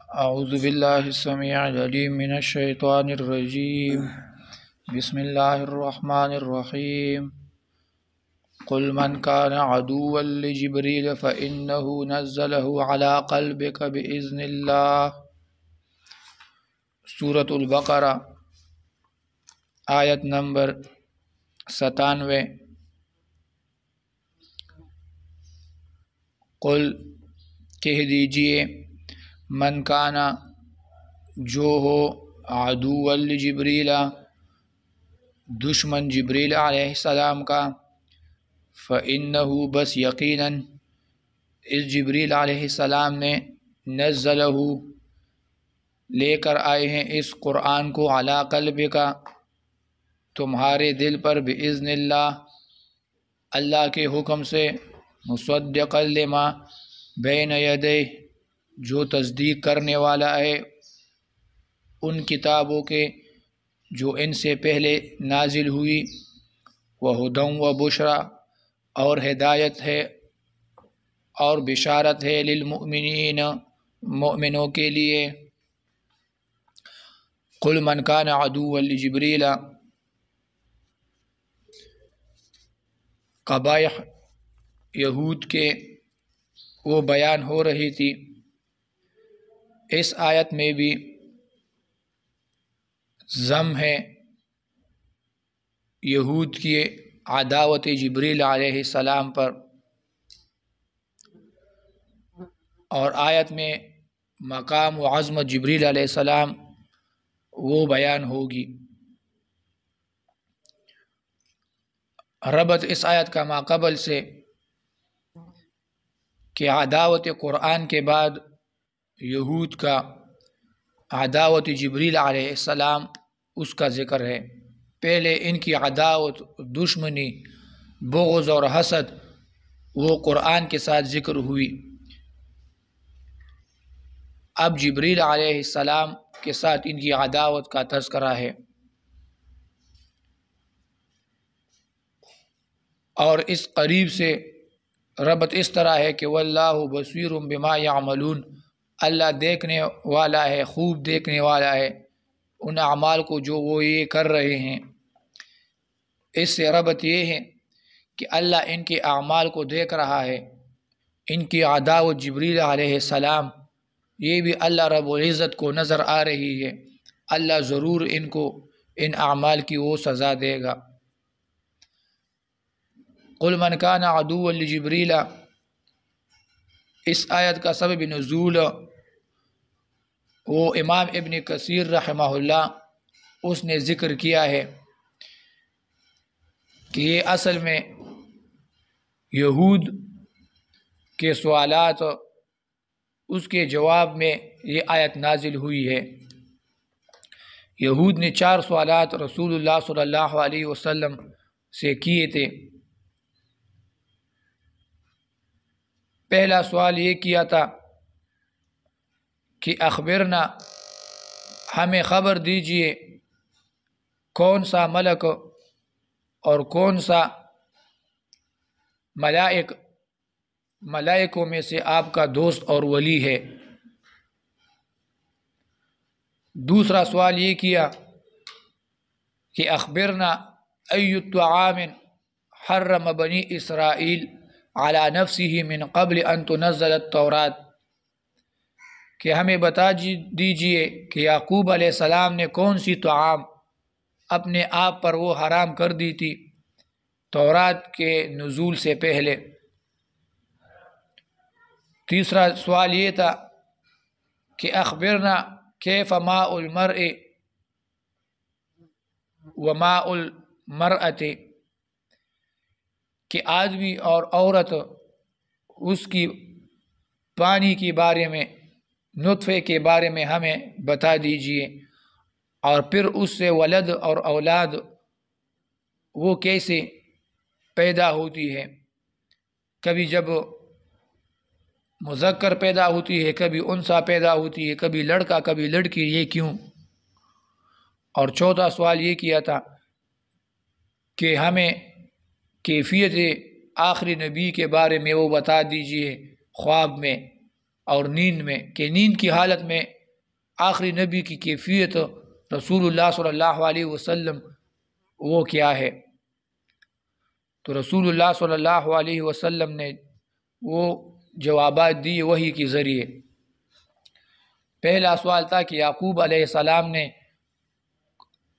اعوذ باللہ السمیع العلیم من الشیطان الرجیم بسم اللہ الرحمن الرحیم قل من كان عدوا لجبریل فإنه نزله على قلبك بإذن اللہ۔ سورۃ البقرہ آیت نمبر 97۔ قل کہہ دیجئے، من کانا جو ہو، عدو لجبریل دشمن جبریل علیہ السلام کا، فإنہ بس یقیناً اس جبریل علیہ السلام نے نزلہ لے کر آئے ہیں اس قرآن کو، علی قلبک تمہارے دل پر، بإذن اللہ اللہ کے حکم سے، مصدقا لما بین یدیہ جو تصدیق کرنے والا ہے ان کتابوں کے جو ان سے پہلے نازل ہوئی، وہدی و بشریٰ اور ہدایت ہے اور بشارت ہے، للمؤمنین مؤمنوں کے لیے۔ قل من کان عدوا لجبریل، قبائح یہود کے وہ بیان ہو رہی تھی۔ اس آیت میں بھی ذم ہے یہود کی عداوت جبریل علیہ السلام پر، اور آیت میں مقام و عظمت جبریل علیہ السلام وہ بیان ہوگی۔ ربط اس آیت کا ما قبل سے کہ عداوت قرآن کے بعد یہود کا عداوت جبریل علیہ السلام اس کا ذکر ہے۔ پہلے ان کی عداوت، دشمنی، بغض اور حسد وہ قرآن کے ساتھ ذکر ہوئی، اب جبریل علیہ السلام کے ساتھ ان کی عداوت کا تذکرہ ہے۔ اور اس قریب سے ربط اس طرح ہے کہ واللہ بصیر بما یعملون، اللہ دیکھنے والا ہے، خوب دیکھنے والا ہے ان اعمال کو جو وہ یہ کر رہے ہیں۔ اس سے ربط یہ ہے کہ اللہ ان کے اعمال کو دیکھ رہا ہے، ان کی عداوت جبریل علیہ السلام یہ بھی اللہ رب العزت کو نظر آ رہی ہے، اللہ ضرور ان کو ان اعمال کی وہ سزا دے گا۔ قل من کان عدوا لجبریل، اس آیت کا سبب نزول وہ امام ابن کثیر رحمہ اللہ اس نے ذکر کیا ہے کہ یہ اصل میں یہود کے سوالات اس کے جواب میں یہ آیت نازل ہوئی ہے۔ یہود نے 4 سوالات رسول اللہ صلی اللہ علیہ وسلم سے کیے تھے۔ پہلا سوال یہ کیا تھا کہ اخبرنا، ہمیں خبر دیجئے کون سا ملک اور کون سا ملائکوں میں سے آپ کا دوست اور ولی ہے۔ دوسرا سوال یہ کیا کہ اخبرنا ای الطعام حرم بنی اسرائیل علی نفسہ من قبل ان تنزل التوراۃ، کہ ہمیں بتا دیجئے کہ یعقوب علیہ السلام نے کون سی طعام اپنے آپ پر وہ حرام کر دی تھی تورات کے نزول سے پہلے۔ تیسرا سوال یہ تھا کہ اخبرنا کیف ماء المرء و ماء المرأة، کہ آدمی اور عورت اس کی پانی کے بارے میں، نطفے کے بارے میں ہمیں بتا دیجئے، اور پھر اس سے ولد اور اولاد وہ کیسے پیدا ہوتی ہے، کبھی جب مذکر پیدا ہوتی ہے، کبھی انثیٰ پیدا ہوتی ہے، کبھی لڑکا کبھی لڑکی، یہ کیوں؟ اور چوتھا سوال یہ کیا تھا کہ ہمیں کیفیت آخری نبی کے بارے میں وہ بتا دیجئے خواب میں اور نیند میں، کہ نیند کی حالت میں آخری نبی کی کیفیت رسول اللہ صلی اللہ علیہ وسلم وہ کیا ہے؟ تو رسول اللہ صلی اللہ علیہ وسلم نے وہ جوابات دی وحی کے ذریعے۔ پہلا سوال تھا کہ یعقوب علیہ السلام نے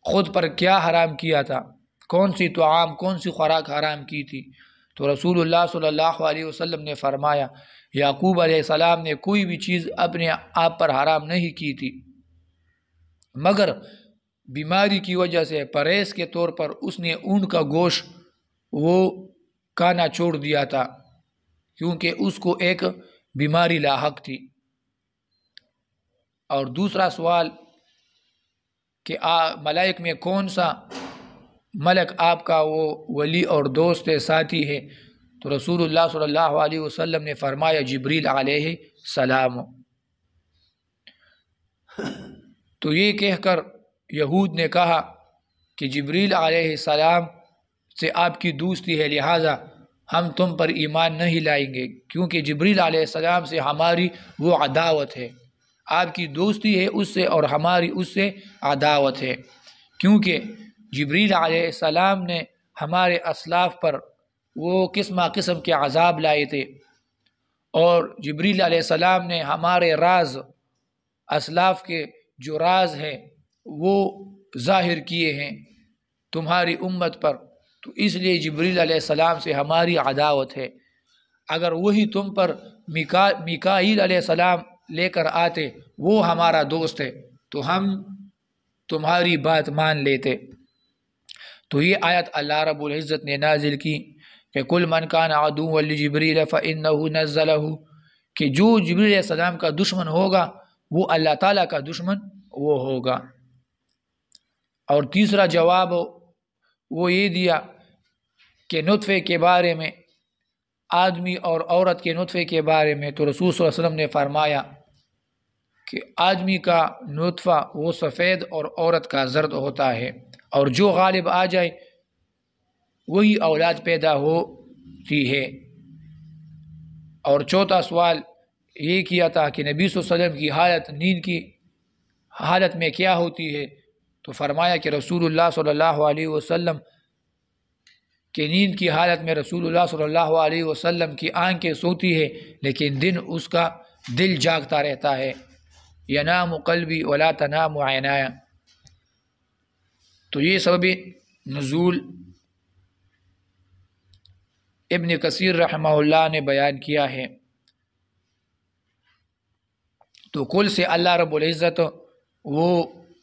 خود پر کیا حرام کیا تھا، کون سی طعام، کون سی خوراک حرام کی تھی؟ تو رسول اللہ صلی اللہ علیہ وسلم نے فرمایا یعقوب علیہ السلام نے کوئی بھی چیز اپنے آپ پر حرام نہیں کی تھی، مگر بیماری کی وجہ سے پرہیز کے طور پر اس نے اونٹ کا گوشت وہ کھانا چھوڑ دیا تھا، کیونکہ اس کو ایک بیماری لاحق تھی۔ اور دوسرا سوال کہ ملائک میں کون سا ملک آپ کا وہ ولی اور دوست ہے، ساتھی ہے؟ تو رسول اللہ صلی اللہ علیہ وسلم نے فرمایا جبریل علیہ السلام۔ تو یہ کہہ کر یہود نے کہا کہ جبریل علیہ السلام سے آپ کی دوستی ہے، لہٰذا ہم تم پر ایمان نہیں لائیں گے، کیونکہ جبریل علیہ السلام سے ہماری وہ عداوت ہے۔ آپ کی دوستی ہے اس سے اور ہماری اس سے عداوت ہے، کیونکہ جبریل علیہ السلام نے ہمارے اسلاف پر وہ قسم کے عذاب لائے تھے، اور جبریل علیہ السلام نے ہمارے راز، اسلاف کے جو راز ہیں وہ ظاہر کیے ہیں تمہاری امت پر، تو اس لیے جبریل علیہ السلام سے ہماری عداوت ہے۔ اگر وہی تم پر میکائیل علیہ السلام لے کر آتے، وہ ہمارا دوست ہے، تو ہم تمہاری بات مان لیتے۔ تو یہ آیت اللہ رب العزت نے نازل کی کہ کل من کان عدوا لجبریل فإنہ نزلہ، کہ جو جبریل علیہ السلام کا دشمن ہوگا وہ اللہ تعالیٰ کا دشمن وہ ہوگا۔ اور تیسرا جواب وہ یہ دیا کہ نطفے کے بارے میں، آدمی اور عورت کے نطفے کے بارے میں، تو رسول صلی اللہ علیہ وسلم نے فرمایا کہ آدمی کا نطفہ وہ سفید اور عورت کا زرد ہوتا ہے، اور جو غالب آ جائے وہی اولاد پیدا ہوتی ہے۔ اور چوتھا سوال یہ کیا تھا کہ نبی صلی اللہ علیہ وسلم کی حالت نیند کی حالت میں کیا ہوتی ہے؟ تو فرمایا کہ رسول اللہ صلی اللہ علیہ وسلم کہ نیند کی حالت میں رسول اللہ صلی اللہ علیہ وسلم کی آنکھیں سوتی ہے، لیکن اس کا دل جاگتا رہتا ہے۔ ینام قلبی ولا تنام عینایا۔ تو یہ سبب نزول ابن کثیر رحمہ اللہ نے بیان کیا ہے۔ تو کل سے اللہ رب العزت وہ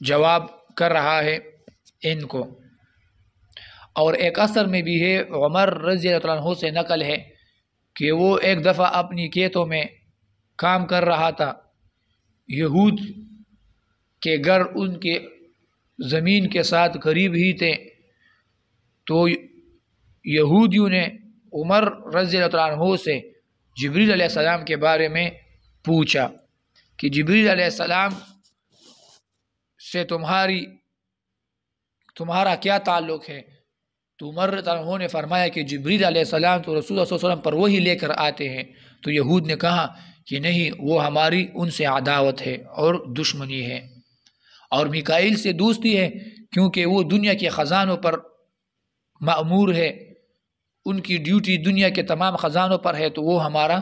جواب کر رہا ہے ان کو۔ اور ایک اثر میں بھی ہے، عمر رضی اللہ عنہ سے نقل ہے کہ وہ ایک دفعہ اپنی کھیتوں میں کام کر رہا تھا، یہود کے گھر ان کے زمین کے ساتھ قریب ہی تھے، تو یہودیوں نے عمر رضی اللہ عنہ سے جبریل علیہ السلام کے بارے میں پوچھا کہ جبریل علیہ السلام سے تمہارا کیا تعلق ہے؟ تو عمر رضی اللہ عنہ نے فرمایا کہ جبریل علیہ السلام تو رسول اللہ صلی اللہ علیہ وسلم پر وہی لے کر آتے ہیں۔ تو یہود نے کہا کہ نہیں، وہ ہماری ان سے عداوت ہے اور دشمنی ہے، اور میکائیل سے دوستی ہے کیونکہ وہ دنیا کے خزانوں پر مأمور ہے، ان کی ڈیوٹی دنیا کے تمام خزانوں پر ہے، تو وہ ہمارا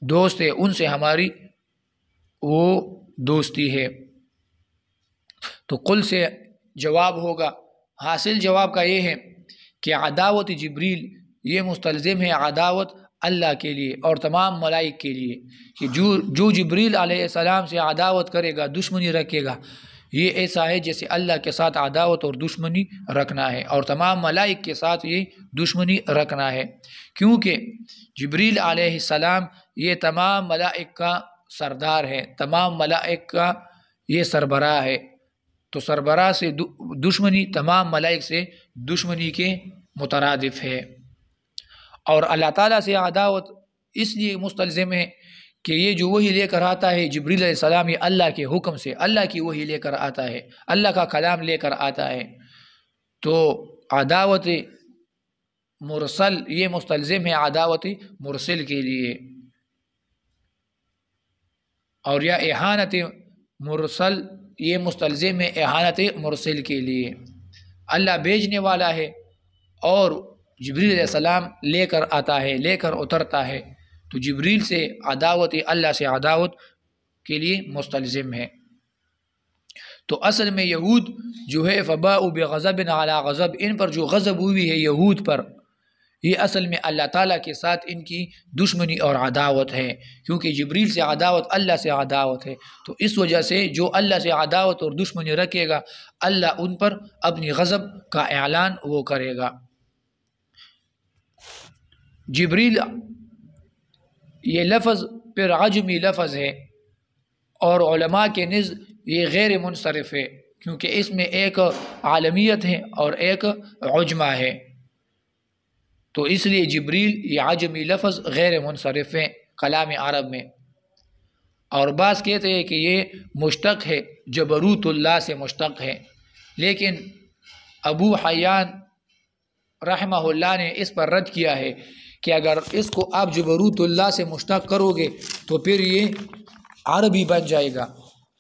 دوست ہے، ان سے ہماری وہ دوستی ہے۔ تو قل سے جواب ہوگا، حاصل جواب کا یہ ہے کہ عداوت جبریل یہ مستلزم ہے عداوت اللہ کے لیے اور تمام ملائک کے لیے، کہ جو جبریل علیہ السلام سے عداوت کرے گا، دشمنی رکھے گا، یہ ایسا ہے جیسے اللہ کے ساتھ عداوت اور دشمنی رکھنا ہے، اور تمام ملائک کے ساتھ یہ دشمنی رکھنا ہے، کیونکہ جبریل علیہ السلام یہ تمام ملائک کا سردار ہے، تمام ملائک کا یہ سربراہ ہے، تو سربراہ سے دشمنی تمام ملائک سے دشمنی کے مترادف ہے۔ اور اللہ تعالیٰ سے عداوت اس لیے مستلزم ہے کہ یہ جو وحی لے کر آتا ہے جبریل علیہ السلام، یہ اللہ کے حکم سے، اللہ کی وحی لے کر آتا ہے، اللہ کا کلام لے کر آتا ہے، تو عداوت مرسل یہ مستلزم ہے عداوت مرسل کے لیے، اور یا اہانت مرسل یہ مستلزم ہے احانت مرسل کے لیے، اللہ بھیجنے والا ہے اور جبریل علیہ السلام لے کر آتا ہے، لے کر اترتا ہے، تو جبریل سے عداوت اللہ سے عداوت کے لیے مستلزم ہے۔ تو اصل میں یہود جو ہے فباءوا بغضب علی غضب، ان پر جو غضب ہوئی ہے یہود پر، یہ اصل میں اللہ تعالیٰ کے ساتھ ان کی دشمنی اور عداوت ہے، کیونکہ جبریل سے عداوت اللہ سے عداوت ہے، تو اس وجہ سے جو اللہ سے عداوت اور دشمنی رکھے گا اللہ ان پر اپنی غضب کا اعلان وہ کرے گا۔ جبریل یہ لفظ پھر عجمی لفظ ہے اور علماء کے نزد یہ غیر منصرف ہے، کیونکہ اس میں ایک عالمیت ہے اور ایک عجمہ ہے، تو اس لیے جبریل یہ عجمی لفظ غیر منصرف ہے کلام عرب میں۔ اور بعض کہتے ہیں کہ یہ مشتق ہے، جبروت اللہ سے مشتق ہے، لیکن ابو حیان رحمہ اللہ نے اس پر رد کیا ہے کہ اگر اس کو آپ جبروت اللہ سے مشتق کرو گے تو پھر یہ عربی بن جائے گا،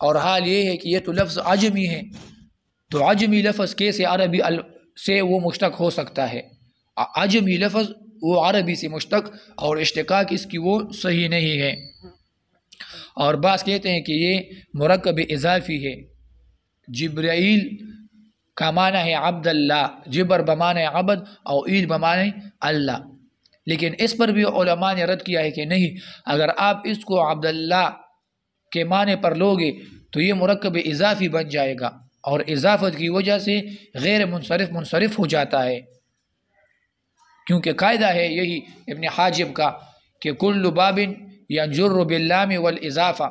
اور حال یہ ہے کہ یہ تو لفظ عجمی ہے، تو عجمی لفظ کیسے عربی سے وہ مشتق ہو سکتا ہے؟ عجمی لفظ وہ عربی سے مشتق اور اشتقاق اس کی وہ صحیح نہیں ہے۔ اور بعض کہتے ہیں کہ یہ مرکب اضافی ہے، جبرائیل کا معنی ہے عبد اللہ، جبر بمعنی عبد اور عید بمعنی اللہ، لیکن اس پر بھی علماء نے رد کیا ہے کہ نہیں، اگر آپ اس کو عبد اللہ کے معنی پر لوگے تو یہ مرکب اضافی بن جائے گا، اور اضافت کی وجہ سے غیر منصرف ہو جاتا ہے، کیونکہ قاعدہ ہے یہی ابن حاجب کا کہ کل باب ینجر باللام والاضافہ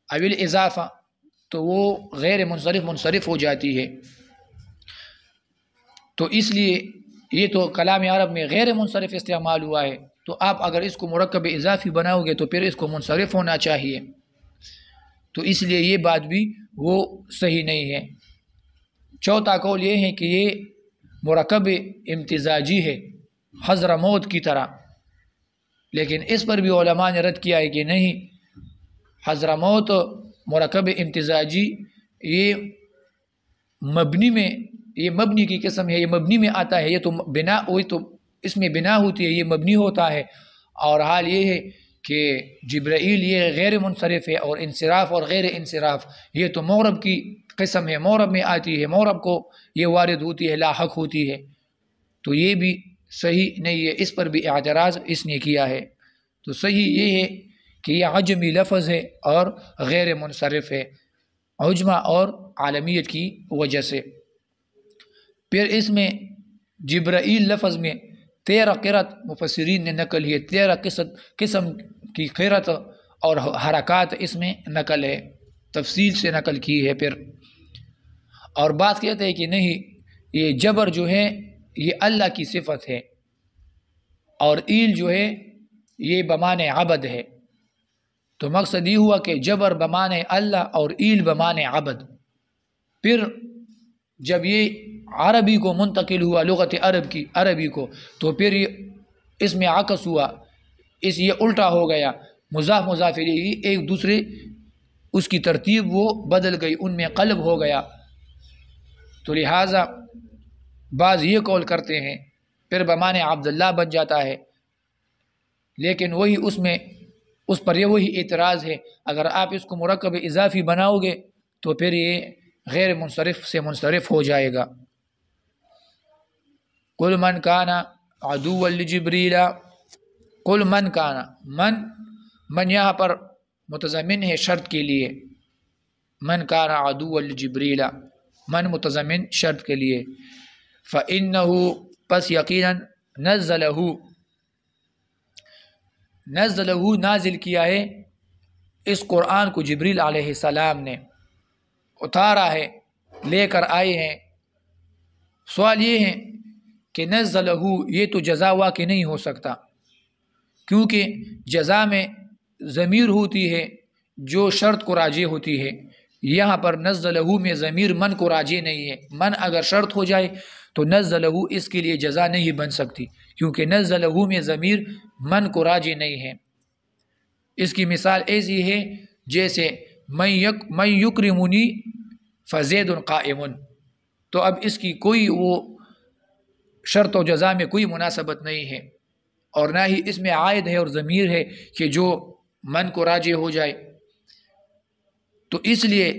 او الاضافہ، تو وہ غیر منصرف ہو جاتی ہے، تو اس لیے یہ تو کلام عرب میں غیر منصرف استعمال ہوا ہے، تو آپ اگر اس کو مرکب اضافی بناؤ گے تو پھر اس کو منصرف ہونا چاہیے، تو اس لیے یہ بات بھی وہ صحیح نہیں ہے۔ چوتھا قول یہ ہے کہ یہ مرکب امتزاجی ہے حضرموت کی طرح، لیکن اس پر بھی علماء نے رد کیا ہے کہ نہیں، حضرموت مرکب امتزاجی یہ مبنی کی قسم ہے، یہ مبنی میں آتا ہے، یہ تو بنا ہوئی تو اس میں بنا ہوتی ہے، یہ مبنی ہوتا ہے، اور حال یہ ہے کہ جبرائیل یہ غیر منصرف ہے، اور انصراف اور غیر انصراف یہ تو معرب کی قسم ہے، معرب میں آتی ہے، معرب کو یہ وارد ہوتی ہے، لاحق ہوتی ہے، تو یہ بھی صحیح نہیں ہے، اس پر بھی اعتراض اس نے کیا ہے۔ تو صحیح یہ ہے کہ یہ عجمی لفظ ہے اور غیر منصرف ہے، عجمہ اور عالمیت کی وجہ سے۔ پھر اس میں جبرائیل لفظ میں 13 قرأت مفسرین نے نقل ہے، 13 قسم کی قرأت اور حرکات اس میں نقل ہے، تفصیل سے نقل کی ہے۔ پھر اور بات کہتے ہیں کہ نہیں، یہ جبر جو ہے یہ اللہ کی صفت ہے، اور ایل جو ہے یہ بمعنی عبد ہے، تو مقصد یہ ہوا کہ جبر بمعنی اللہ اور ایل بمعنی عبد۔ پھر جب یہ عربی کو منتقل ہوا لغت عربی کو، تو پھر اس میں عکس ہوا، یہ الٹا ہو گیا، مضاف الیہ ایک دوسرے اس کی ترتیب وہ بدل گئی، ان میں قلب ہو گیا، تو لہٰذا بعض یہ قول کرتے ہیں پھر بمعنی عبداللہ بن جاتا ہے، لیکن وہی اس پر یہ وہی اعتراض ہے، اگر آپ اس کو مرکب اضافی بناؤ گے تو پھر یہ غیر منصرف سے منصرف ہو جائے گا۔ قل من کان عدوا لجبریل، قل من کان، من یہاں پر متضمن ہے شرط کے لیے، من کان عدوا لجبریل، من متضمن شرط کے لیے، فإنہ پس یقیناً نزلہ نازل کیا ہے اس قرآن کو جبریل علیہ السلام نے، اتارا ہے، لے کر آئے ہیں۔ سوال یہ ہے کہ نزلہ یہ تو جزا واقع نہیں ہو سکتا، کیونکہ جزا میں ضمیر ہوتی ہے جو شرط کو راجع ہوتی ہے، یہاں پر نزلہ میں ضمیر من کو راجع نہیں ہے، من اگر شرط ہو جائے تو نزلہ اس کے لیے جزا نہیں بن سکتی، کیونکہ نزلہ میں ضمیر من کو راجع نہیں ہے۔ اس کی مثال ایسی ہے جیسے من یکرمنی فزید قائم، تو اب اس کی کوئی وہ شرط و جزا میں کوئی مناسبت نہیں ہے، اور نہ ہی اس میں عائد ہے اور ضمیر ہے کہ جو من کو راجع ہو جائے۔ تو اس لیے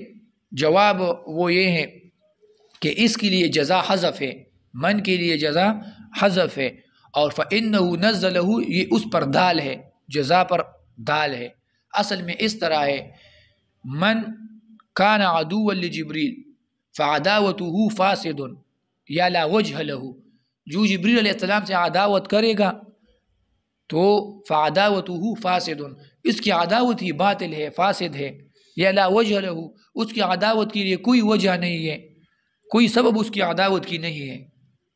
جواب وہ یہ ہے کہ اس کے لیے جزا حذف ہے، من کے لیے جزا حذف ہے، اور فَإِنَّهُ نَزَّلَهُ یہ اس پر دال ہے، جزا پر دال ہے۔ اصل میں اس طرح ہے، من کان عدوا لجبریل فعداوته فاسد یا لا وجہ له، جو جبریل علیہ السلام سے عداوت کرے گا تو فعداوته فاسد، اس کی عداوت ہی باطل ہے، فاسد ہے، یا لا وجہ له، اس کی عداوت کے لیے کوئی وجہ نہیں ہے، کوئی سبب اس کی عداوت کی نہیں ہے۔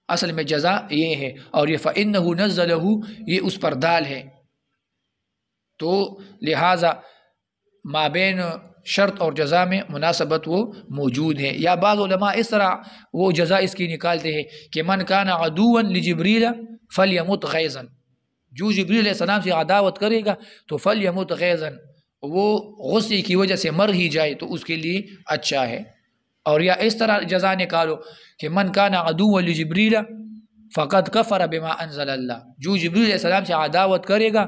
اصل میں جزا یہ ہے، اور یہ فَإِنَّهُ نَزَّلَهُ یہ اس پر دال ہے۔ تو لہٰذا مابین شرط اور جزا میں مناسبت وہ موجود ہے۔ یا بعض علماء اس طرح وہ جزا اس کی نکالتے ہیں کہ من کان عدوا لجبریل فلیمت غیظا، جو جبریل علیہ السلام سے عداوت کرے گا تو فلیمت غیظا، وہ غصے کی وجہ سے مر ہی جائے تو اس کے لیے اچھا ہے۔ اور یا اس طرح جزا نکالو کہ من کان عدوا لجبریل فقد کفر بما انزل اللہ، جو جبریل علیہ السلام سے عداوت کرے گا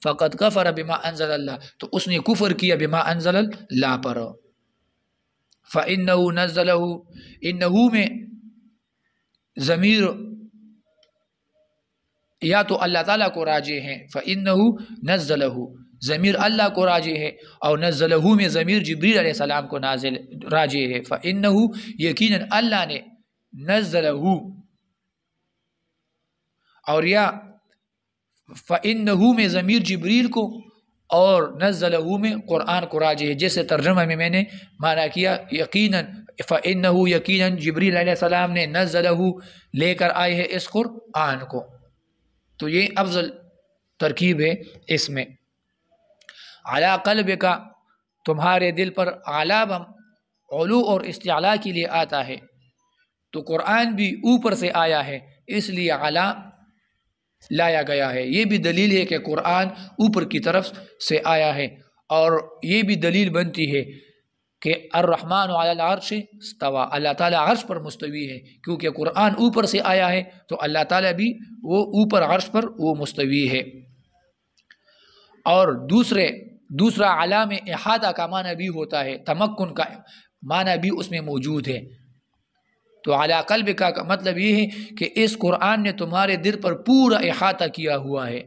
فقد کفر بما انزل اللہ، تو اس نے کفر کیا بما انزل اللہ پر۔ فَإِنَّهُ نَزَّلَهُ، انہو میں ضمیر یا تو اللہ تعالیٰ کو راجع ہے، فَإِنَّهُ نَزَّلَهُ ضمیر اللہ کو راجع ہے، اور نزلہ میں ضمیر جبریل علیہ السلام کو نازل راجع ہے۔ فَإِنَّهُ یقیناً اللہ نے نزلہ، اور یا فَإِنَّهُ میں ضمیر جبریل کو اور نزلہ میں قرآن کو راجع ہے، جیسے ترجمہ میں نے معنی کیا یقیناً فَإِنَّهُ یقیناً جبریل علیہ السلام نے نزلہ لے کر آئے ہیں اس قرآن کو۔ تو یہ افضل ترکیب ہے اس میں۔ علی قلبک، تمہارے دل پر، اعلیٰ علو اور استعلاء کے لیے آتا ہے، تو قرآن بھی اوپر سے آیا ہے اس لیے اعلیٰ لایا گیا ہے۔ یہ بھی دلیل ہے کہ قرآن اوپر کی طرف سے آیا ہے، اور یہ بھی دلیل بنتی ہے کہ الرحمن علی العرش استوى، اللہ تعالیٰ عرش پر مستوی ہے، کیونکہ قرآن اوپر سے آیا ہے تو اللہ تعالیٰ بھی وہ اوپر عرش پر وہ مستوی ہے۔ اور دوسرا اعلیٰ میں احاطہ کا معنی بھی ہوتا ہے، تمکن کا معنی بھی اس میں موجود ہے۔ تو علی قلبک کا مطلب یہ ہے کہ اس قرآن نے تمہارے دل پر پورا احاطہ کیا ہوا ہے،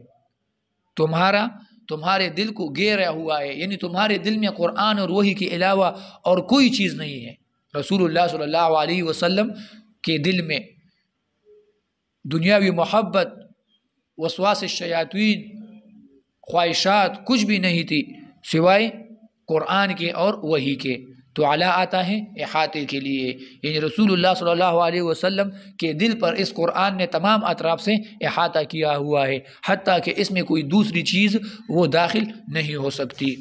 تمہارے دل کو گھیرا ہوا ہے، یعنی تمہارے دل میں قرآن اور وحی کے علاوہ اور کوئی چیز نہیں ہے۔ رسول اللہ صلی اللہ علیہ وسلم کے دل میں دنیاوی محبت، وسواس الشیاطین، خواہشات کچھ بھی نہیں تھی سوائے قرآن کے اور وحی کے۔ تو اعلیٰ آتا ہے احاطے کے لیے، یعنی رسول اللہ صلی اللہ علیہ وسلم کے دل پر اس قرآن نے تمام اطراف سے احاطہ کیا ہوا ہے، حتیٰ کہ اس میں کوئی دوسری چیز وہ داخل نہیں ہو سکتی۔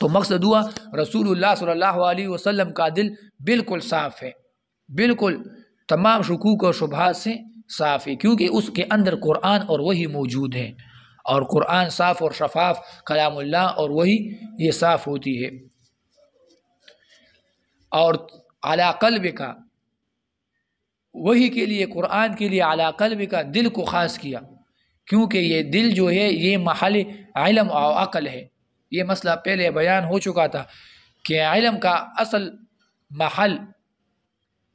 تو مقصد ہوا رسول اللہ صلی اللہ علیہ وسلم کا دل بالکل صاف ہے، بالکل تمام شکوک اور شبہات سے صاف ہے، کیونکہ اس کے اندر قرآن اور وحی موجود ہے، اور قرآن صاف اور شفاف کلام اللہ اور وحی یہ صاف ہوتی ہے۔ اور علی قلبک، وحی کے لیے، قرآن کے لیے علی قلبک دل کو خاص کیا، کیونکہ یہ دل جو ہے یہ محل علم و عقل ہے۔ یہ مسئلہ پہلے بیان ہو چکا تھا کہ علم کا اصل محل،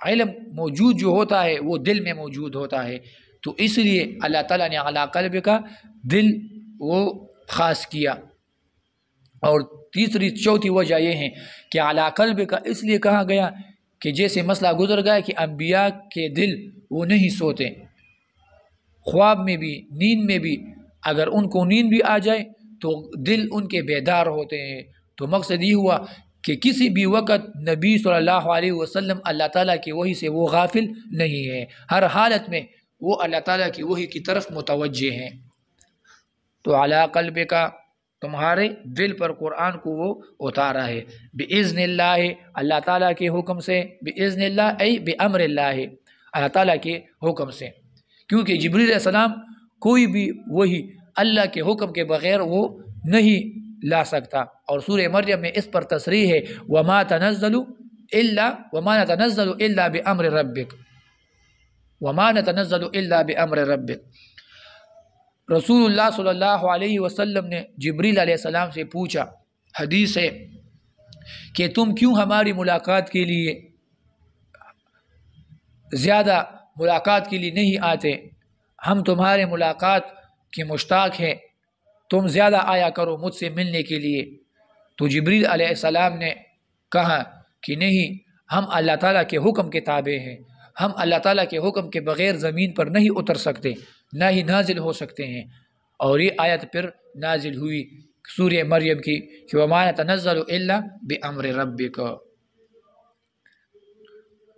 علم موجود جو ہوتا ہے وہ دل میں موجود ہوتا ہے، تو اس لیے اللہ تعالیٰ نے علی قلبک دل وہ خاص کیا۔ اور چوتھی وجہ یہ ہے کہ علی قلبک اس لیے کہا گیا کہ جیسے مسئلہ گزر گیا کہ انبیاء کے دل وہ نہیں سوتے، خواب میں بھی نیند میں بھی، اگر ان کو نیند بھی آ جائے تو دل ان کے بیدار ہوتے ہیں۔ تو مقصد یہ ہوا کہ کسی بھی وقت نبی صلی اللہ علیہ وسلم اللہ تعالیٰ کی وحی سے وہ غافل نہیں ہے، ہر حالت میں وہ اللہ تعالیٰ کی وحی کی طرف متوجہ ہیں۔ تو علی قلبک تمہارے دل پر قرآن کو وہ اتارا ہے، بِإِذْنِ اللہ، اللہ تعالیٰ کے حکم سے، بِإِذْنِ اللہ ای بِأَمْرِ اللہ، اللہ تعالیٰ کے حکم سے، کیونکہ جبریل علیہ السلام کوئی بھی وحی اللہ کے حکم کے بغیر وہ نہیں لا سکتا۔ اور سورہ مریم میں اس پر تصریح ہے وما نتنزل الا بامر ربک، وما نتنزل الا بامر ربک۔ رسول اللہ صلی اللہ علیہ وسلم نے جبریل علیہ السلام سے پوچھا، حدیث ہے کہ تم کیوں ہماری ملاقات کے لیے زیادہ ملاقات کے لیے نہیں آتے؟ ہم تمہارے ملاقات کے مشتاق ہیں، تم زیادہ آیا کرو مجھ سے ملنے کے لیے۔ تو جبریل علیہ السلام نے کہا کہ نہیں، ہم اللہ تعالیٰ کے حکم کے تابع ہیں، ہم اللہ تعالیٰ کے حکم کے بغیر زمین پر نہیں اتر سکتے، نہ ہی نازل ہو سکتے ہیں۔ اور یہ آیت پھر نازل ہوئی سورہ مریم کی کہ وَمَا نَتَنَزَّلُ إِلَّا بِأَمْرِ رَبِّكَ۔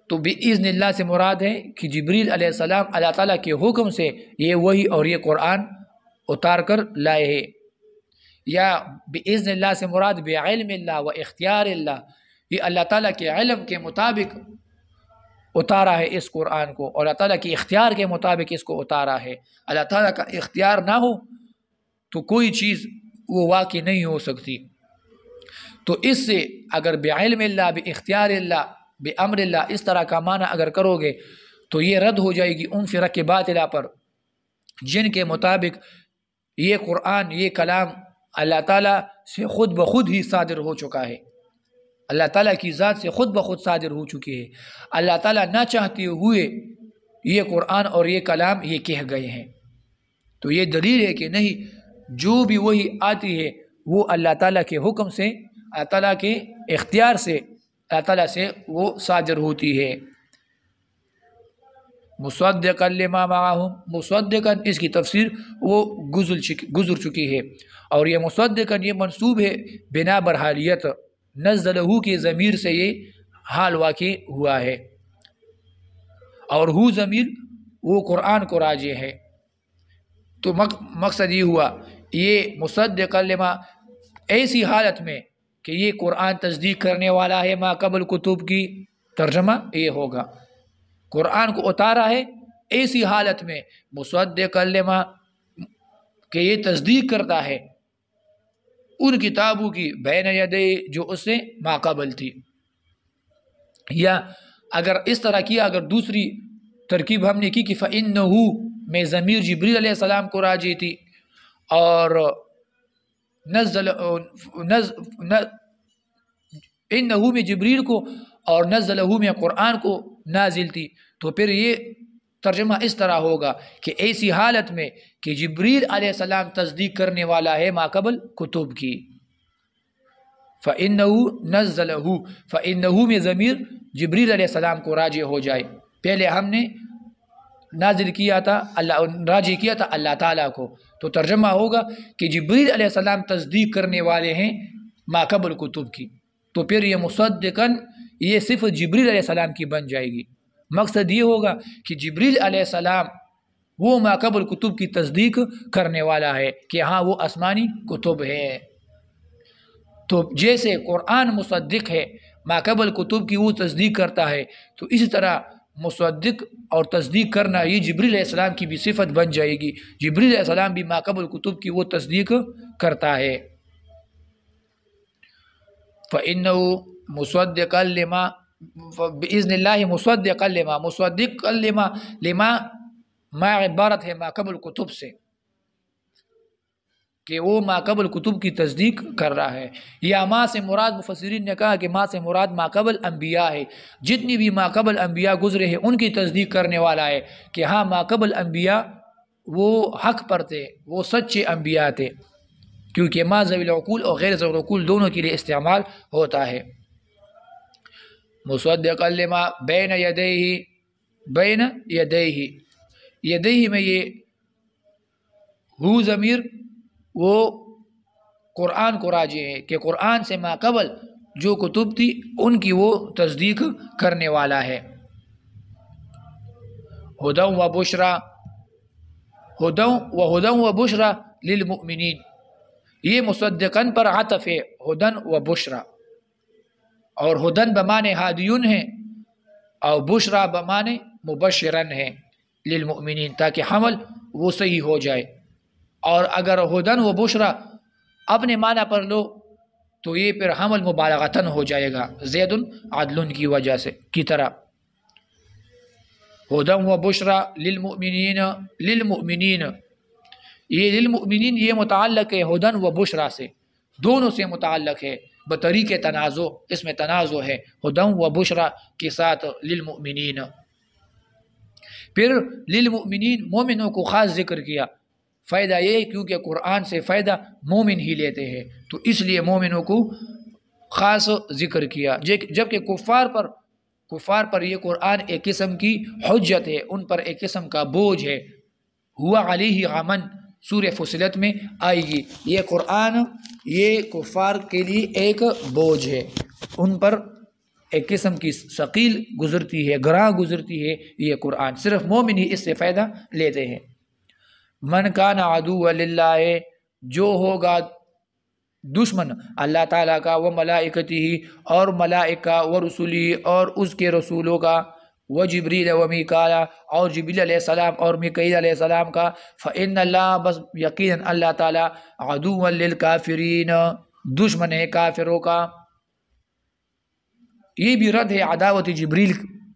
تو بِإِذْنِ اللہ سے مراد ہے کہ جبریل علیہ السلام اللہ تعالیٰ کے حکم سے یہ وحی اور یہ قرآن اتار کر لائے ہیں، یا بِإِذْنِ اللہ سے مراد بعلم اللہ و اختیار اللہ، یہ اللہ تعالیٰ کے علم کے مطابق اتارا ہے اس قرآن کو، اور اللہ تعالیٰ کے اختیار کے مطابق اس کو اتارا ہے۔ اللہ تعالیٰ کا اختیار نہ ہو تو کوئی چیز وہ واقع نہیں ہو سکتی۔ تو اس سے اگر بعلم اللہ، باختیار اللہ، بامر اللہ اس طرح کا معنی اگر کرو گے تو یہ رد ہو جائے گی ان فرق باطلہ پر جن کے مطابق یہ قرآن، یہ کلام اللہ تعالیٰ سے خود بخود ہی صادر ہو چکا ہے، اللہ تعالیٰ کی ذات سے خود بخود صادر ہو چکی ہے، اللہ تعالیٰ نہ چاہتے ہوئے یہ قرآن اور یہ کلام یہ کہہ گئے ہیں۔ تو یہ دلیل ہے کہ نہیں، جو بھی وہی آتی ہے وہ اللہ تعالیٰ کے حکم سے، اللہ تعالیٰ کے اختیار سے، اللہ تعالیٰ سے وہ صادر ہوتی ہے۔ مصدقا لما معہم، مصدقا اس کی تفسیر وہ گزر چکی ہے، اور یہ مصدقا یہ منصوب ہے بنا برحالیت، نزلہ کی ضمیر سے یہ حال واقع ہوا ہے، اور ہو ضمیر وہ قرآن کو راجع ہے۔ تو مقصد یہ ہوا یہ مصدقا لما ایسی حالت میں کہ یہ قرآن تصدیق کرنے والا ہے ما قبل کتب کی، ترجمہ یہ ہوگا قرآن کو اتارا ہے ایسی حالت میں مصدقا لما کہ یہ تصدیق کرتا ہے ان کتابوں کی بین یدی جو اس سے ما قبل تھی۔ یا اگر اس طرح کیا، اگر دوسری ترکیب ہم نے کی کہ فَإِنَّهُ میں ضمیر جبریل علیہ السلام کو راجع تھی، اور انہو میں جبریل کو اور نزلہ میں قرآن کو نازل تھی، تو پھر یہ ترجمہ اس طرح ہوگا کہ ایسی حالت میں کہ جبریل علیہ السلام تصدیق کرنے والا ہے ما قبل کتب کی۔ فَإِنَّهُ نَزَّلَهُ، فَإِنَّهُ میں ضمیر جبریل علیہ السلام کو راجع ہو جائے، پہلے ہم نے نازل کیا تھا راجع کیا تھا اللہ تعالیٰ کو، تو ترجمہ ہوگا کہ جبریل علیہ السلام تصدیق کرنے والے ہیں ما قبل کتب کی، تو پھر یہ مصدقاً یہ صفت جبریل علیہ السلام کی بن جائے گی۔ مقصد یہ ہوگا کہ جبریل علیہ السلام وہ ما قبل کتب کی تصدیق کرنے والا ہے کہ ہاں وہ آسمانی کتب ہے۔ تو جیسے قرآن مصدق ہے، ما قبل کتب کی وہ تصدیق کرتا ہے، تو اسی طرح مصدق اور تصدیق کرنا یہ جبریل علیہ السلام کی بھی صفت بن جائے گی، جبریل علیہ السلام بھی ما قبل کتب کی وہ تصدیق کرتا ہے۔ فَإِنَّهُ مُصَدِّقًا لِمَا بِإِذْنِ اللَّهِ مُصَدِّقًا لِمَا، مصدقا لما ما عبارت ہے ما قبل کتب سے کہ وہ ما قبل کتب کی تصدیق کر رہا ہے، یا ما سے مراد مفسرین نے کہا کہ ما سے مراد ما قبل انبیاء ہے، جتنی بھی ما قبل انبیاء گزرے ہیں ان کی تصدیق کرنے والا ہے کہ ہاں ما قبل انبیاء وہ حق پر تھے، وہ سچے انبیاء تھے، کیونکہ ما ذوی العقول اور غیر ذوی العقول دونوں کے لیے استعمال ہوتا ہے۔ مصدقا لما بین یدیہ، بین یدیہ، یدیہ میں یہ ہو ضمیر وہ قرآن کو راجع ہے کہ قرآن سے ما قبل جو کتب تھی ان کی وہ تصدیق کرنے والا ہے۔ ہدی و بشرا، ہدی و بشرا للمؤمنین، یہ مصدقاً پر عطف ہے ہدن و بشرا، اور ہدن بمانے ہادیون ہے اور بشرا بمانے مبشرن ہے للمؤمنین، تاکہ حمل وہ صحیح ہو جائے۔ اور اگر ہدن و بشرا اپنے معنی پر لو تو یہ پھر حمل مبالغتاً ہو جائے گا، زید عدل کی وجہ سے کی طرح۔ ہدی و بشریٰ للمؤمنین، للمؤمنین، یہ للمؤمنین یہ متعلق ہے ہدی و بشریٰ سے، دونوں سے متعلق ہے بطریق تنازع، اس میں تنازع ہے ہدی و بشریٰ کے ساتھ للمؤمنین۔ پھر للمؤمنین مومنوں کو خاص ذکر کیا، فائدہ یہ کیونکہ قرآن سے فائدہ مومن ہی لیتے ہیں تو اس لیے مومنوں کو خاص ذکر کیا، جبکہ کفار پر یہ قرآن ایک قسم کی حجت ہے، ان پر ایک قسم کا بوجھ ہے، ہوا علیہ غمن سورہ فصلت میں آئے گی، یہ قرآن یہ کفار کے لیے ایک بوجھ ہے، ان پر ایک قسم کی ثقیل گزرتی ہے، گراں گزرتی ہے یہ قرآن، صرف مومن ہی اس سے فائدہ لیتے ہیں۔ من کان عدو للہ، جو ہوگا دشمن اللہ تعالیٰ کا، و ملائکتہ اور ملائکہ، و رسولی اور اس کے رسولوں کا، و جبریل و میکال اور جبریل علیہ السلام اور میکائیل علیہ السلام کا، فإن اللہ بس یقیناً اللہ تعالیٰ عدو للکافرین دشمن ہے کافروں کا۔ یہ بھی رد ہے عداوت جبریل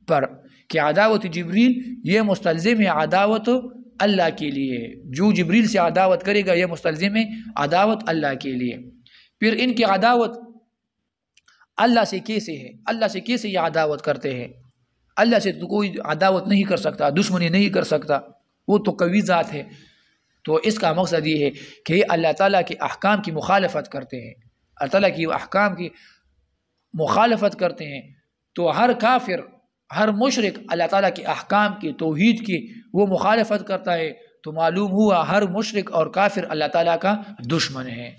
پر کہ عداوت جبریل یہ مستلزم ہے عداوت اللہ کے لیے، جو جبریل سے عداوت کرے گا یہ مستلزم ہے عداوت اللہ کے لیے۔ پھر ان کی عداوت اللہ سے کیسے ہے، اللہ سے کیسے یہ عداوت کرتے ہیں؟ اللہ سے تو کوئی عداوت نہیں کر سکتا، دشمنی نہیں کر سکتا، وہ تو قوی ذات ہے۔ تو اس کا مقصد یہ ہے کہ یہ اللہ تعالیٰ کے احکام کی مخالفت کرتے ہیں، اللہ تعالیٰ کی احکام کی مخالفت کرتے ہیں، تو ہر کافر ہر مشرک اللہ تعالیٰ کے احکام کی توحید کی وہ مخالفت کرتا ہے تو معلوم ہوا ہر مشرک اور کافر اللہ تعالیٰ کا دشمن ہے،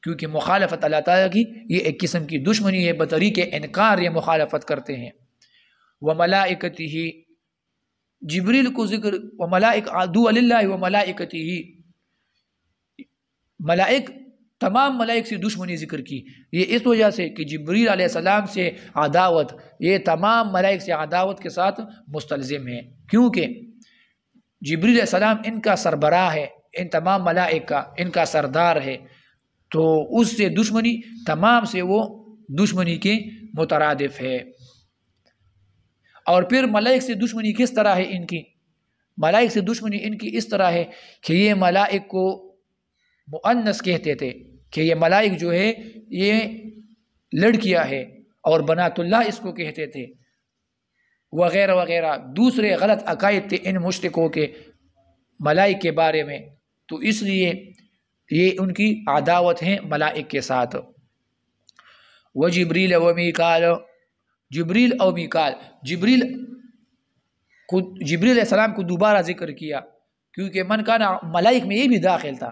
کیونکہ مخالفت اللہ تعالیٰ کی یہ ایک قسم کی دشمنی ہے، بطریق انکار یہ مخالفت کرتے ہیں۔ وملائکتہ جبریل کو ذکر، عدو للہ وملائکتہ، ملائک تمام ملائک سے دشمنی ذکر کی، یہ اس وجہ سے کہ جبریل علیہ السلام سے عداوت یہ تمام ملائک سے عداوت کے ساتھ مستلزم ہے، کیونکہ جبریل علیہ السلام ان کا سربراہ ہے، ان تمام ملائک کا ان کا سردار ہے، تو اس سے دشمنی تمام سے وہ دشمنی کے مترادف ہے۔ اور پھر ملائک سے دشمنی کس طرح ہے ان کی؟ ملائک سے دشمنی ان کی اس طرح ہے کہ یہ ملائک کو مؤنث کہتے تھے کہ یہ ملائک جو ہے یہ لڑکیاں ہے، اور بنات اللہ اس کو کہتے تھے، وغیرہ وغیرہ دوسرے غلط عقائد تھے ان مشرکوں کے ملائک کے بارے میں، تو اس لیے یہ ان کی عداوت ہے ملائک کے ساتھ۔ وجبریل و میکال، جبریل اور میکال، جبریل علیہ السلام کو دوبارہ ذکر کیا کیونکہ من کان ملائک میں یہ بھی داخل تھا،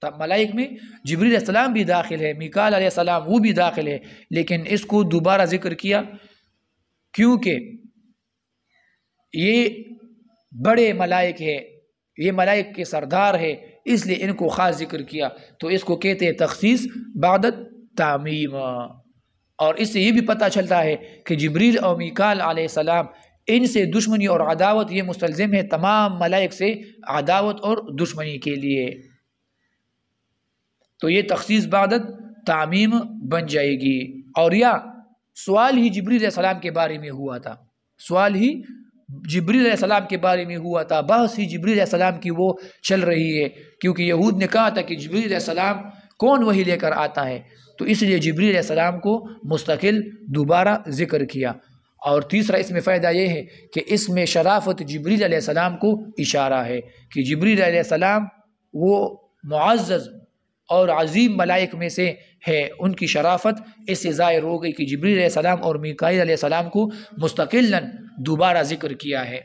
تب ملائک میں جبریل علیہ السلام بھی داخل ہے، میکال علیہ السلام وہ بھی داخل ہے، لیکن اس کو دوبارہ ذکر کیا کیونکہ یہ بڑے ملائک ہے، یہ ملائک کے سردار ہے، اس لیے ان کو خاص ذکر کیا، تو اس کو کہتے ہیں تخصیص بعد تعمیم۔ اور اس سے یہ بھی پتہ چلتا ہے کہ جبریل اور میکال علیہ السلام ان سے دشمنی اور عداوت یہ مستلزم ہے تمام ملائک سے عداوت اور دشمنی کے لیے، تو یہ تخصیص بعد تعمیم بن جائے گی۔ اور یا سوال ہی جبریل علیہ السلام کے بارے میں ہوا تھا، سوال ہی جبریل علیہ السلام کے بارے میں ہوا تھا، بحث ہی جبریل علیہ السلام کی وہ چل رہی ہے، کیونکہ یہود نے کہا تھا کہ جبریل علیہ السلام کون وحی لے کر آتا ہے، تو اس لیے جبریل علیہ السلام کو مستقل دوبارہ ذکر کیا۔ اور تیسرا اس میں فائدہ یہ ہے کہ اس میں شرافت جبریل علیہ السلام کو اشارہ ہے کہ جبریل علیہ السلام وہ معزز اور عظیم ملائک میں سے ہے، ان کی شرافت اس سے ظاہر ہو گئی کہ جبریل علیہ السلام اور میکائیل علیہ السلام کو مستقلاً دوبارہ ذکر کیا ہے۔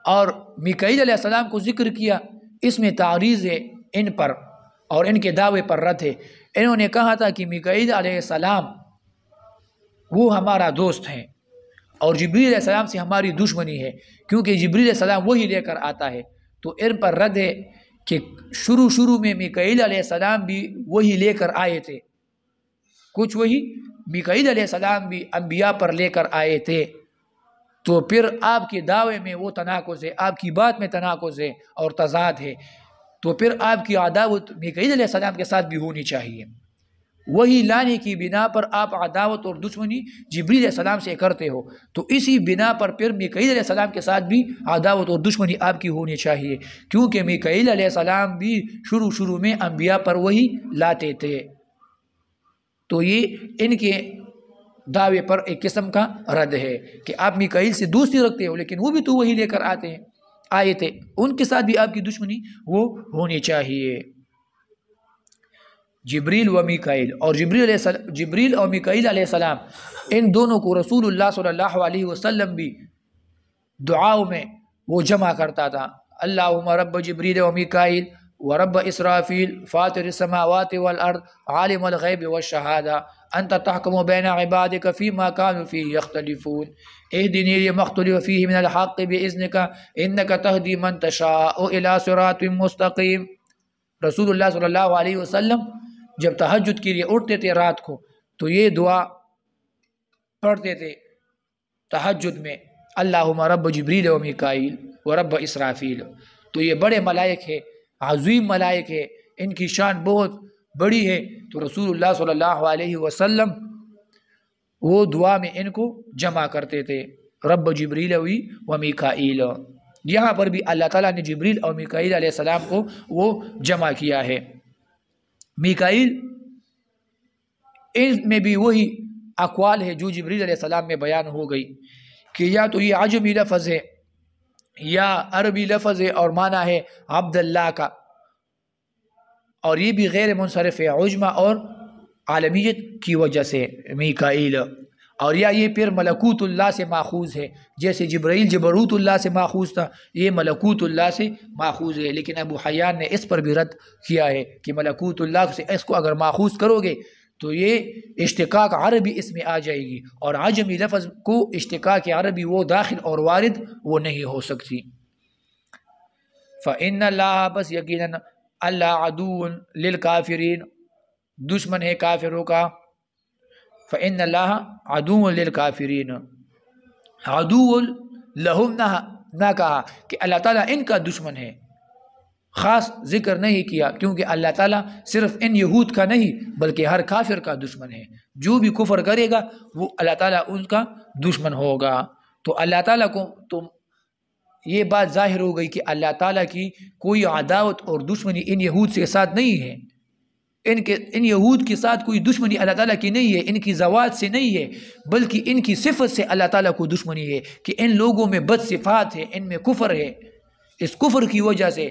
اور میکائیل علیہ السلام کو ذکر کیا، اس میں تعریض ہے ان پر اور ان کے دعوے پر رد ہے۔ انہوں نے کہا تھا کہ میکائیل علیہ السلام وہ ہمارا دوست ہیں اور جبریل علیہ السلام سے ہماری دشمنی ہے، کیونکہ جبریل علیہ السلام وہی لے کر آتا ہے، تو ان پر رد ہے کہ شروع میں میکائیل علیہ السلام بھی وہی لے کر آئے تھے، کچھ وہی میکائیل علیہ السلام بھی انبیاء پر لے کر آئے تھے، تو پھر آپ کے دعوے میں وہ تناقض ہے، آپ کی بات میں تناقض ہے اور تضاد ہے۔ تو پھر آپ کی عداوت میکائیل علیہ السلام کے ساتھ بھی ہونی چاہیے۔ وہی لانے کی بنا پر آپ عداوت اور دشمنی جبریل علیہ السلام سے کرتے ہو، تو اسی بنا پر پھر میکائیل علیہ السلام کے ساتھ بھی عداوت اور دشمنی آپ کی ہونی چاہیے، کیونکہ میکائیل علیہ السلام بھی شروع میں انبیاء پر وہی لاتے تھے۔ تو یہ ان کے دعوے پر ایک قسم کا رد ہے کہ آپ میکائیل سے دوستی رکھتے ہو، لیکن وہ بھی تو وہی لے کر آئے تھے، ان کے ساتھ بھی آپ کی دشمنی وہ ہونی چاہیے۔ جبریل و میکائیل، اور جبریل اور میکائیل علیہ السلام، ان دونوں کو رسول اللہ صلی اللہ علیہ وسلم بھی دعاؤں میں وہ جمع کرتا تھا۔ اللہم رب جبریل و میکائیل و رب اسرافیل فاطر السماوات والارض عالم الغیب والشہادہ انت تحکم بین عبادک فیما کانوا فیہ یختلفون اہدنی لما اختلف فیہ من الحق باذنک انک تہدی من تشاء الی صراط مستقیم۔ رسول اللہ صلی اللہ علیہ وسلم جب تہجد کے لیے اٹھتے تھے رات کو، تو یہ دعا پڑھتے تھے تہجد میں، اللہم رب جبریل و میکائیل و رب اسرافیل۔ تو یہ بڑے ملائک ہیں، عظیم ملائک ہیں، ان کی شان بہت بڑی ہے، تو رسول اللہ صلی اللہ علیہ وسلم وہ دعا میں ان کو جمع کرتے تھے، رب جبریل و میکائیل۔ یہاں پر بھی اللہ تعالیٰ نے جبریل اور میکائیل علیہ السلام کو وہ جمع کیا ہے۔ میکائیل، ان میں بھی وہی اقوال ہے جو جبریل علیہ السلام میں بیان ہو گئی کہ یا تو یہ عجمی لفظ ہے یا عربی لفظ ہے اور معنی ہے عبداللہ کا، اور یہ بھی غیر منصرف ہے عجمہ اور عالمیت کی وجہ سے میکائیل، اور یا یہ پھر ملکوت اللہ سے ماخوذ ہے، جیسے جبرائیل جبروت اللہ سے ماخوذ تھا، یہ ملکوت اللہ سے ماخوذ ہے۔ لیکن ابو حیان نے اس پر بھی رد کیا ہے کہ ملکوت اللہ سے اس کو اگر ماخوذ کرو گے تو یہ اشتقاق عربی اس میں آ جائے گی، اور عجمی لفظ کو اشتقاق عربی وہ داخل اور وارد وہ نہیں ہو سکتی۔ فَإِنَّ اللَّهَ، بس یقیناً اللہ عدو للکافرین، دشمن ہے کافروں کا۔ فَإِنَّ اللَّهَ عَدُوٌ لِلْكَافِرِينَ، عدو لہم نہ کہا کہ اللہ تعالیٰ ان کا دشمن ہے، خاص ذکر نہیں کیا، کیونکہ اللہ تعالیٰ صرف ان یہود کا نہیں بلکہ ہر کافر کا دشمن ہے، جو بھی کفر کرے گا وہ اللہ تعالیٰ ان کا دشمن ہوگا۔ تو اللہ تعالیٰ کو تو یہ بات ظاہر ہو گئی کہ اللہ تعالیٰ کی کوئی عداوت اور دشمنی ان یہود کے ساتھ نہیں ہے، ان یہود کے ساتھ کوئی دشمنی اللہ تعالیٰ کی نہیں ہے، ان کی ذوات سے نہیں ہے، بلکہ ان کی صفت سے اللہ تعالیٰ کو دشمنی ہے کہ ان لوگوں میں بد صفات ہے، ان میں کفر ہے، اس کفر کی وجہ سے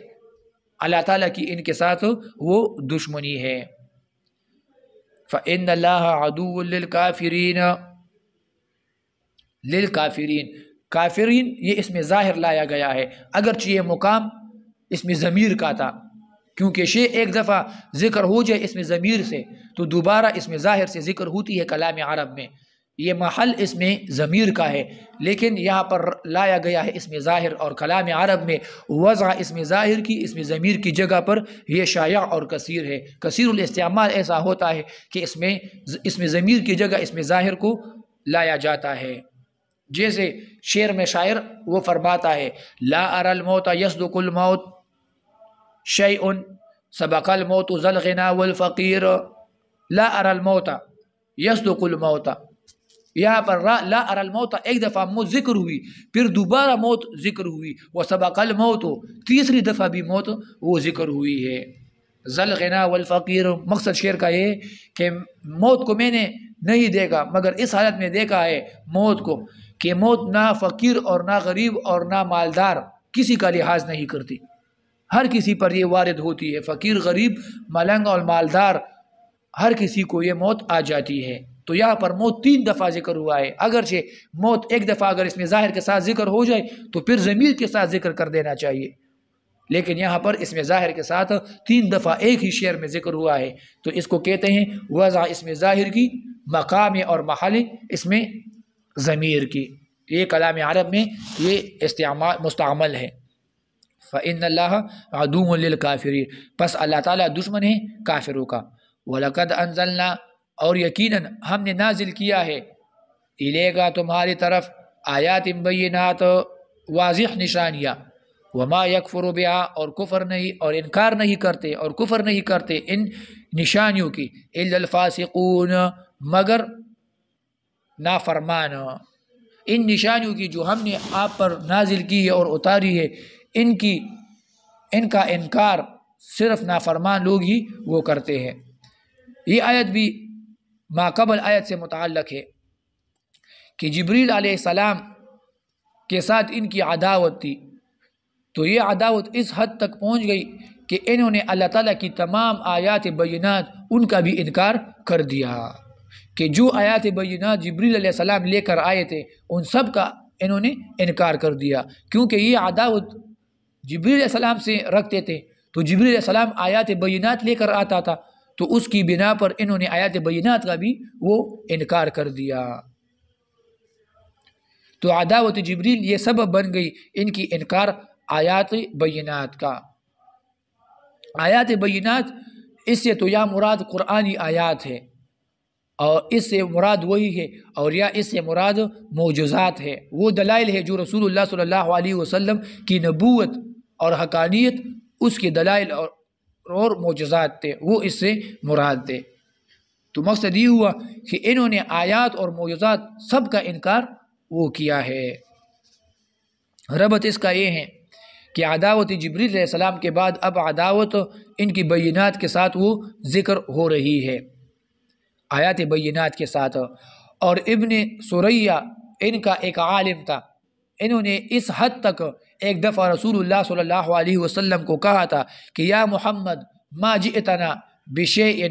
اللہ تعالیٰ کی ان کے ساتھ وہ دشمنی ہے۔ فَإِنَّ اللَّهَ عَدُوٌ لِلْكَافِرِينَ، کافرین یہ اس میں ظاہر لایا گیا ہے، اگرچہ یہ مقام اس میں ضمیر کا تھا، کیونکہ شے ایک دفعہ ذکر ہو جائے اس میں ضمیر سے تو دوبارہ اس میں ظاہر سے ذکر ہوتی ہے کلام عرب میں، یہ محل اس میں ضمیر کا ہے، لیکن یہاں پر لایا گیا ہے اس میں ظاہر، اور کلام عرب میں وضع اس میں ظاہر کی اس میں ضمیر کی جگہ پر یہ شائع اور کثیر ہے، کثیر الاستعمال ایسا ہوتا ہے کہ اس میں ضمیر کی جگہ اس میں ظاہر کو لایا جاتا ہے۔ جیسے شعر میں شاعر وہ فرماتا ہے لا ارى الموت يصدق الموت شيء سبق الموت ذا الغنى والفقير، لا ارى الموت يصدق الموت، یہاں پر لا ارى الموت ایک دفعہ موت ذکر ہوئی، پھر دوبارہ موت ذکر ہوئی، وسبق الموت تیسری دفعہ بھی موت وہ ذکر ہوئی ہے، ذا الغنى والفقير، مقصد شعر کا یہ کہ موت کو میں نے نہیں دیکھا مگر اس حالت میں دیکھا ہے موت کو کہ موت نہ فقیر اور نہ غریب اور نہ مالدار کسی کا لحاظ نہیں کرتی، ہر کسی پر یہ وارد ہوتی ہے، فقیر غریب ملنگ اور مالدار ہر کسی کو یہ موت آ جاتی ہے۔ تو یہاں پر موت 3 دفعہ ذکر ہوا ہے، اگرچہ موت ایک دفعہ اگر اس میں ظاہر کے ساتھ ذکر ہو جائے تو پھر ضمیر کے ساتھ ذکر کر دینا چاہیے، لیکن یہاں پر اس میں ظاہر کے ساتھ 3 دفعہ ایک ہی شعر میں ذکر ہوا ہے، تو اس کو کہتے ہیں وضع اس میں ظاہر کی، مقام اور محل اس میں ضمیر کی، یہ کلام عرب میں یہ مستعمل ہے۔ فَإِنَّ اللَّهَ عَدُوٌ لِلْكَافِرِينَ، پس اللہ تعالیٰ دشمن ہے کافروں کا۔ وَلَقَدْ أَنزَلْنَا، اور یقیناً ہم نے نازل کیا ہے، الیکا تمہاری طرف، آیات بینات واضح نشانیاں، وما یکفر بہا اور کفر نہیں اور انکار نہیں کرتے اور کفر نہیں کرتے ان نشانیوں کی الا الفاسقون مگر نافرمان. ان نشانیوں کی جو ہم نے آپ پر نازل کی ہے اور اتاری ہے ان کا انکار صرف نافرمان لوگ ہی وہ کرتے ہیں. یہ آیت بھی ما قبل آیت سے متعلق ہے کہ جبریل علیہ السلام کے ساتھ ان کی عداوت تھی، تو یہ عداوت اس حد تک پہنچ گئی کہ انہوں نے اللہ تعالیٰ کی تمام آیات بینات ان کا بھی انکار کر دیا، کہ جو آیات بینات جبریل علیہ السلام لے کر آئے تھے ان سب کا انہوں نے انکار کر دیا، کیونکہ یہ عداوت جبریل علیہ السلام سے رکھتے تھے. تو جبریل علیہ السلام آیات بینات لے کر آتا تھا، تو اس کی بنا پر انہوں نے آیات بینات کا بھی وہ انکار کر دیا. تو عداوت جبریل یہ سبب بن گئی ان کی انکار آیات بینات کا. آیات بینات اس سے تو یا مراد قرآنی آیات ہے اور اس سے مراد وہی ہے، اور یا اس سے مراد معجزات ہے، وہ دلائل ہے جو رسول اللہ صلی اللہ علیہ وسلم کی نبوت اور حقانیت اس کے دلائل اور معجزات تھے، وہ اس سے مراد تھے. تو مقصد یہ ہوا کہ انہوں نے آیات اور معجزات سب کا انکار وہ کیا ہے. ربط اس کا یہ ہے کہ عداوت جبریل علیہ السلام کے بعد اب عداوت ان کی بینات کے ساتھ وہ ذکر ہو رہی ہے، آیات بینات کے ساتھ. اور ابن سریہ ان کا ایک عالم تھا، انہوں نے اس حد تک ایک دفعہ رسول اللہ صلی اللہ علیہ وسلم کو کہا تھا کہ یا محمد ما جئتنا بشیء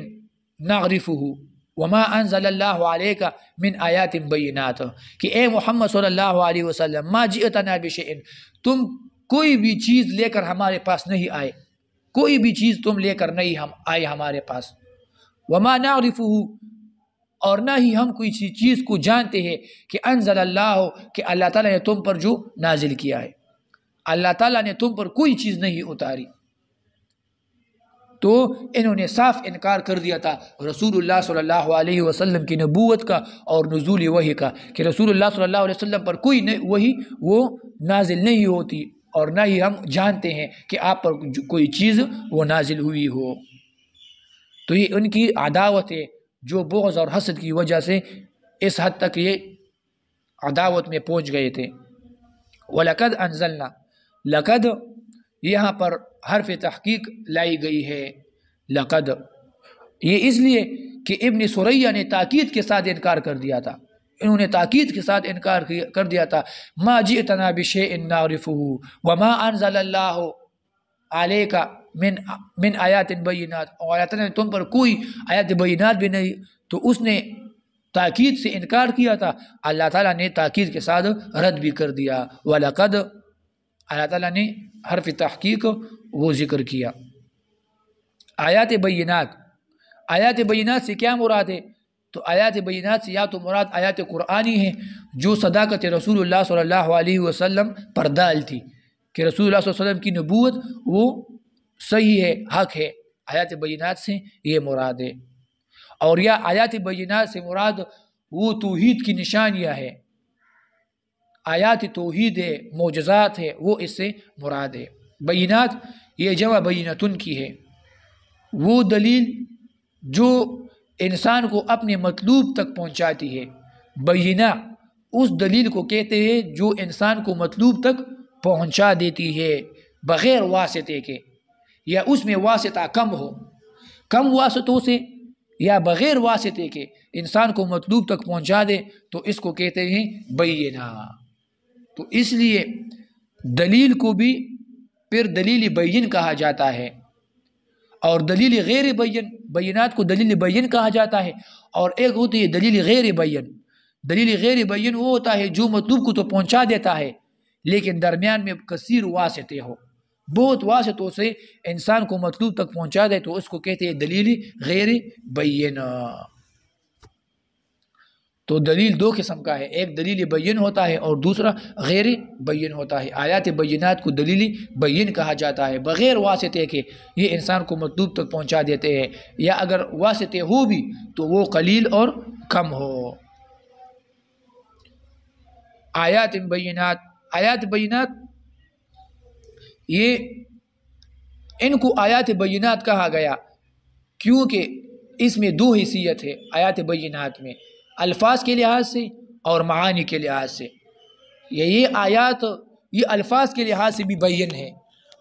نعرفه وما انزل اللہ علیک من آیات بینات، کہ اے محمد صلی اللہ علیہ وسلم ما جئتنا بشیء، تم کوئی بھی چیز لے کر ہمارے پاس نہیں آئے، کوئی بھی چیز تم لے کر نہیں آئے ہمارے پاس. وما نعرفه، اور نہ ہی ہم کوئی چیز کو جانتے ہیں کہ انزل اللہ، کہ اللہ تعالیٰ نے تم پر جو نازل کیا ہے، اللہ تعالیٰ نے تم پر کوئی چیز نہیں اتاری. تو انہوں نے صاف انکار کر دیا تھا رسول اللہ صلی اللہ علیہ وسلم کی نبوت کا اور نزول وحی کا، کہ رسول اللہ صلی اللہ علیہ وسلم پر کوئی وحی وہ نازل نہیں ہوتی، اور نہ ہی ہم جانتے ہیں کہ آپ پر کوئی چیز وہ نازل ہوئی ہو. تو یہ ان کی عداوت ہے جو بغض اور حسد کی وجہ سے اس حد تک یہ عداوت میں پہنچ گئے تھے. وَلَقَدْ أَنزَلْنَا، لقد یہاں پر حرف تحقیق لائی گئی ہے، لقد، یہ اس لیے کہ ابن سریہ نے تاکید کے ساتھ انکار کر دیا تھا، انہوں نے تاکید کے ساتھ انکار کر دیا تھا. ما جئتنا بشیء نعرفه وما انزل اللہ علیک من آیات بینات، اور اللہ تعالیٰ نے تم پر کوئی آیات بینات بھی نہیں، تو اس نے تاکید سے انکار کیا تھا، اللہ تعالیٰ نے تاکید کے ساتھ رد بھی کر دیا. وَلَقَدْ، اللہ تعالیٰ نے حرف تحقیق وہ ذکر کیا. آیات بینات، آیات بینات سے کیا مراد ہے؟ تو آیات بینات سے یا تو مراد آیات قرآنی ہیں جو صداقت رسول اللہ صلی اللہ علیہ وسلم پر دال تھی، کہ رسول اللہ صلی اللہ علیہ وسلم کی نبوت وہ صحیح ہے، حق ہے، آیات بینات سے یہ مراد ہے. اور یا آیات بینات سے مراد وہ توحید کی نشانیاں ہے، آیات توحید ہے، معجزات ہے، وہ اس سے مراد ہے. بینات یہ جمع بینتن کی ہے، وہ دلیل جو انسان کو اپنے مطلوب تک پہنچاتی ہے. بینہ اس دلیل کو کہتے ہیں جو انسان کو مطلوب تک پہنچا دیتی ہے بغیر واسطے کے، یا اس میں واسطہ کم ہو، کم واسطوں سے یا بغیر واسطے کے انسان کو مطلوب تک پہنچا دے، تو اس کو کہتے ہیں بینہ. تو اس لیے دلیل کو بھی پھر دلیل بین کہا جاتا ہے، اور دلیل غیر بین، بینات کو دلیل بین کہا جاتا ہے، اور ایک ہوتی ہے دلیل غیر بین. دلیل غیر بین وہ ہوتا ہے جو مطلوب کو تو پہنچا دیتا ہے لیکن درمیان میں کثیر واسطے ہو، بہت واسطوں سے انسان کو مطلوب تک پہنچا دے، تو اس کو کہتے ہیں دلیل غیر بین. تو دلیل دو قسم کا ہے، ایک دلیل بین ہوتا ہے اور دوسرا غیر بین ہوتا ہے. آیات بینات کو دلیل بین کہا جاتا ہے بغیر واسطے کے، یہ انسان کو مطلوب تک پہنچا دیتے ہیں، یا اگر واسطے ہو بھی تو وہ قلیل اور کم ہو. آیات بینات، آیات بینات یہ ان کو آیات بینات کہا گیا کیونکہ اس میں دو حیثیت ہے آیات بینات میں، الفاظ کے لحاظ سے اور معانی کے لحاظ سے۔ یہ آیات یہ الفاظ کے لحاظ سے بھی بین ہے،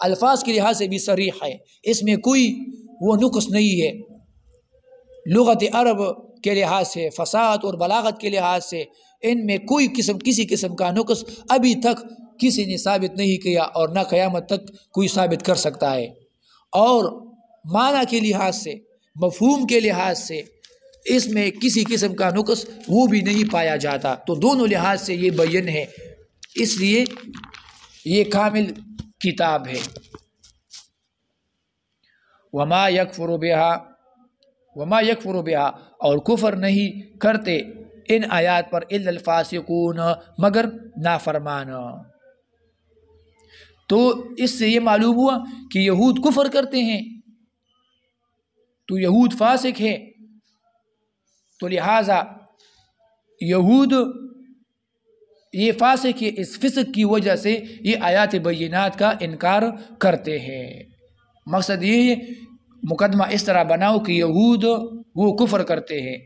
الفاظ کے لحاظ سے بھی صریح ہے، اس میں کوئی وہ نقص نہیں ہے۔ لغت عرب کے لحاظ سے، فصاحت اور بلاغت کے لحاظ سے ان میں کسی قسم کا نقص ابھی تک کسی نے ثابت نہیں کیا اور نہ قیامت تک کوئی ثابت کر سکتا ہے۔ اور معنی کے لحاظ سے، مفہوم کے لحاظ سے اس میں کسی قسم کا نقص وہ بھی نہیں پایا جاتا، تو دونوں لحاظ سے یہ بین ہے، اس لیے یہ کامل کتاب ہے۔ وما یکفر بہا اور کفر نہیں کرتے ان آیات پر الا الفاسقون مگر نافرمان۔ تو اس سے یہ معلوم ہوا کہ یہود کفر کرتے ہیں تو یہود فاسق ہے، تو لہٰذا یہود یہ فاسق ہے، اس فسق کی وجہ سے یہ آیات بینات کا انکار کرتے ہیں۔ مقصد یہ ہے مقدمہ اس طرح بناؤ کہ یہود وہ کفر کرتے ہیں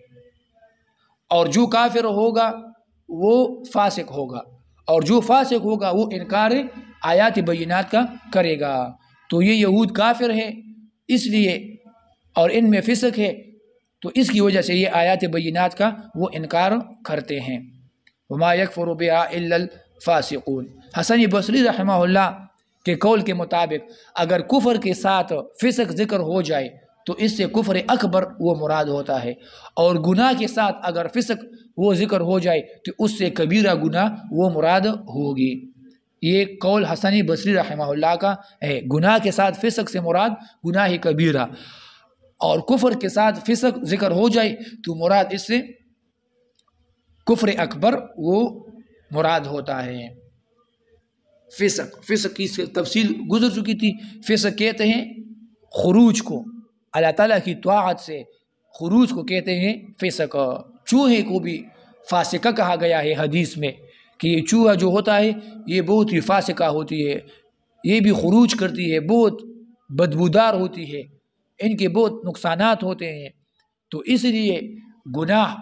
اور جو کافر ہوگا وہ فاسق ہوگا، اور جو فاسق ہوگا وہ انکار آیات بینات کا کرے گا، تو یہ یہود کافر ہے اس لیے اور ان میں فسق ہے، تو اس کی وجہ سے یہ آیات بینات کا وہ انکار کرتے ہیں۔ وما یکفر بہا الا الفاسقون۔ حسن بصری رحمہ اللہ کے قول کے مطابق اگر کفر کے ساتھ فسق ذکر ہو جائے تو اس سے کفر اکبر وہ مراد ہوتا ہے، اور گناہ کے ساتھ اگر فسق وہ ذکر ہو جائے تو اس سے کبیرہ گناہ وہ مراد ہوگی۔ یہ قول حسن بصری رحمہ اللہ کا ہے، گناہ کے ساتھ فسق سے مراد گناہ کبیرہ، اور کفر کے ساتھ فسق ذکر ہو جائے تو مراد اس سے کفر اکبر وہ مراد ہوتا ہے۔ فسق کی تفصیل گزر چکی تھی۔ فسق کہتے ہیں خروج کو، اللہ تعالیٰ کی طاعت سے خروج کو کہتے ہیں فسق۔ چوہے کو بھی فاسقہ کہا گیا ہے حدیث میں کہ یہ چوہا جو ہوتا ہے یہ بہت ہی فاسقہ ہوتی ہے، یہ بھی خروج کرتی ہے، بہت بدبودار ہوتی ہے، ان کے بہت نقصانات ہوتے ہیں، تو اس لیے گناہ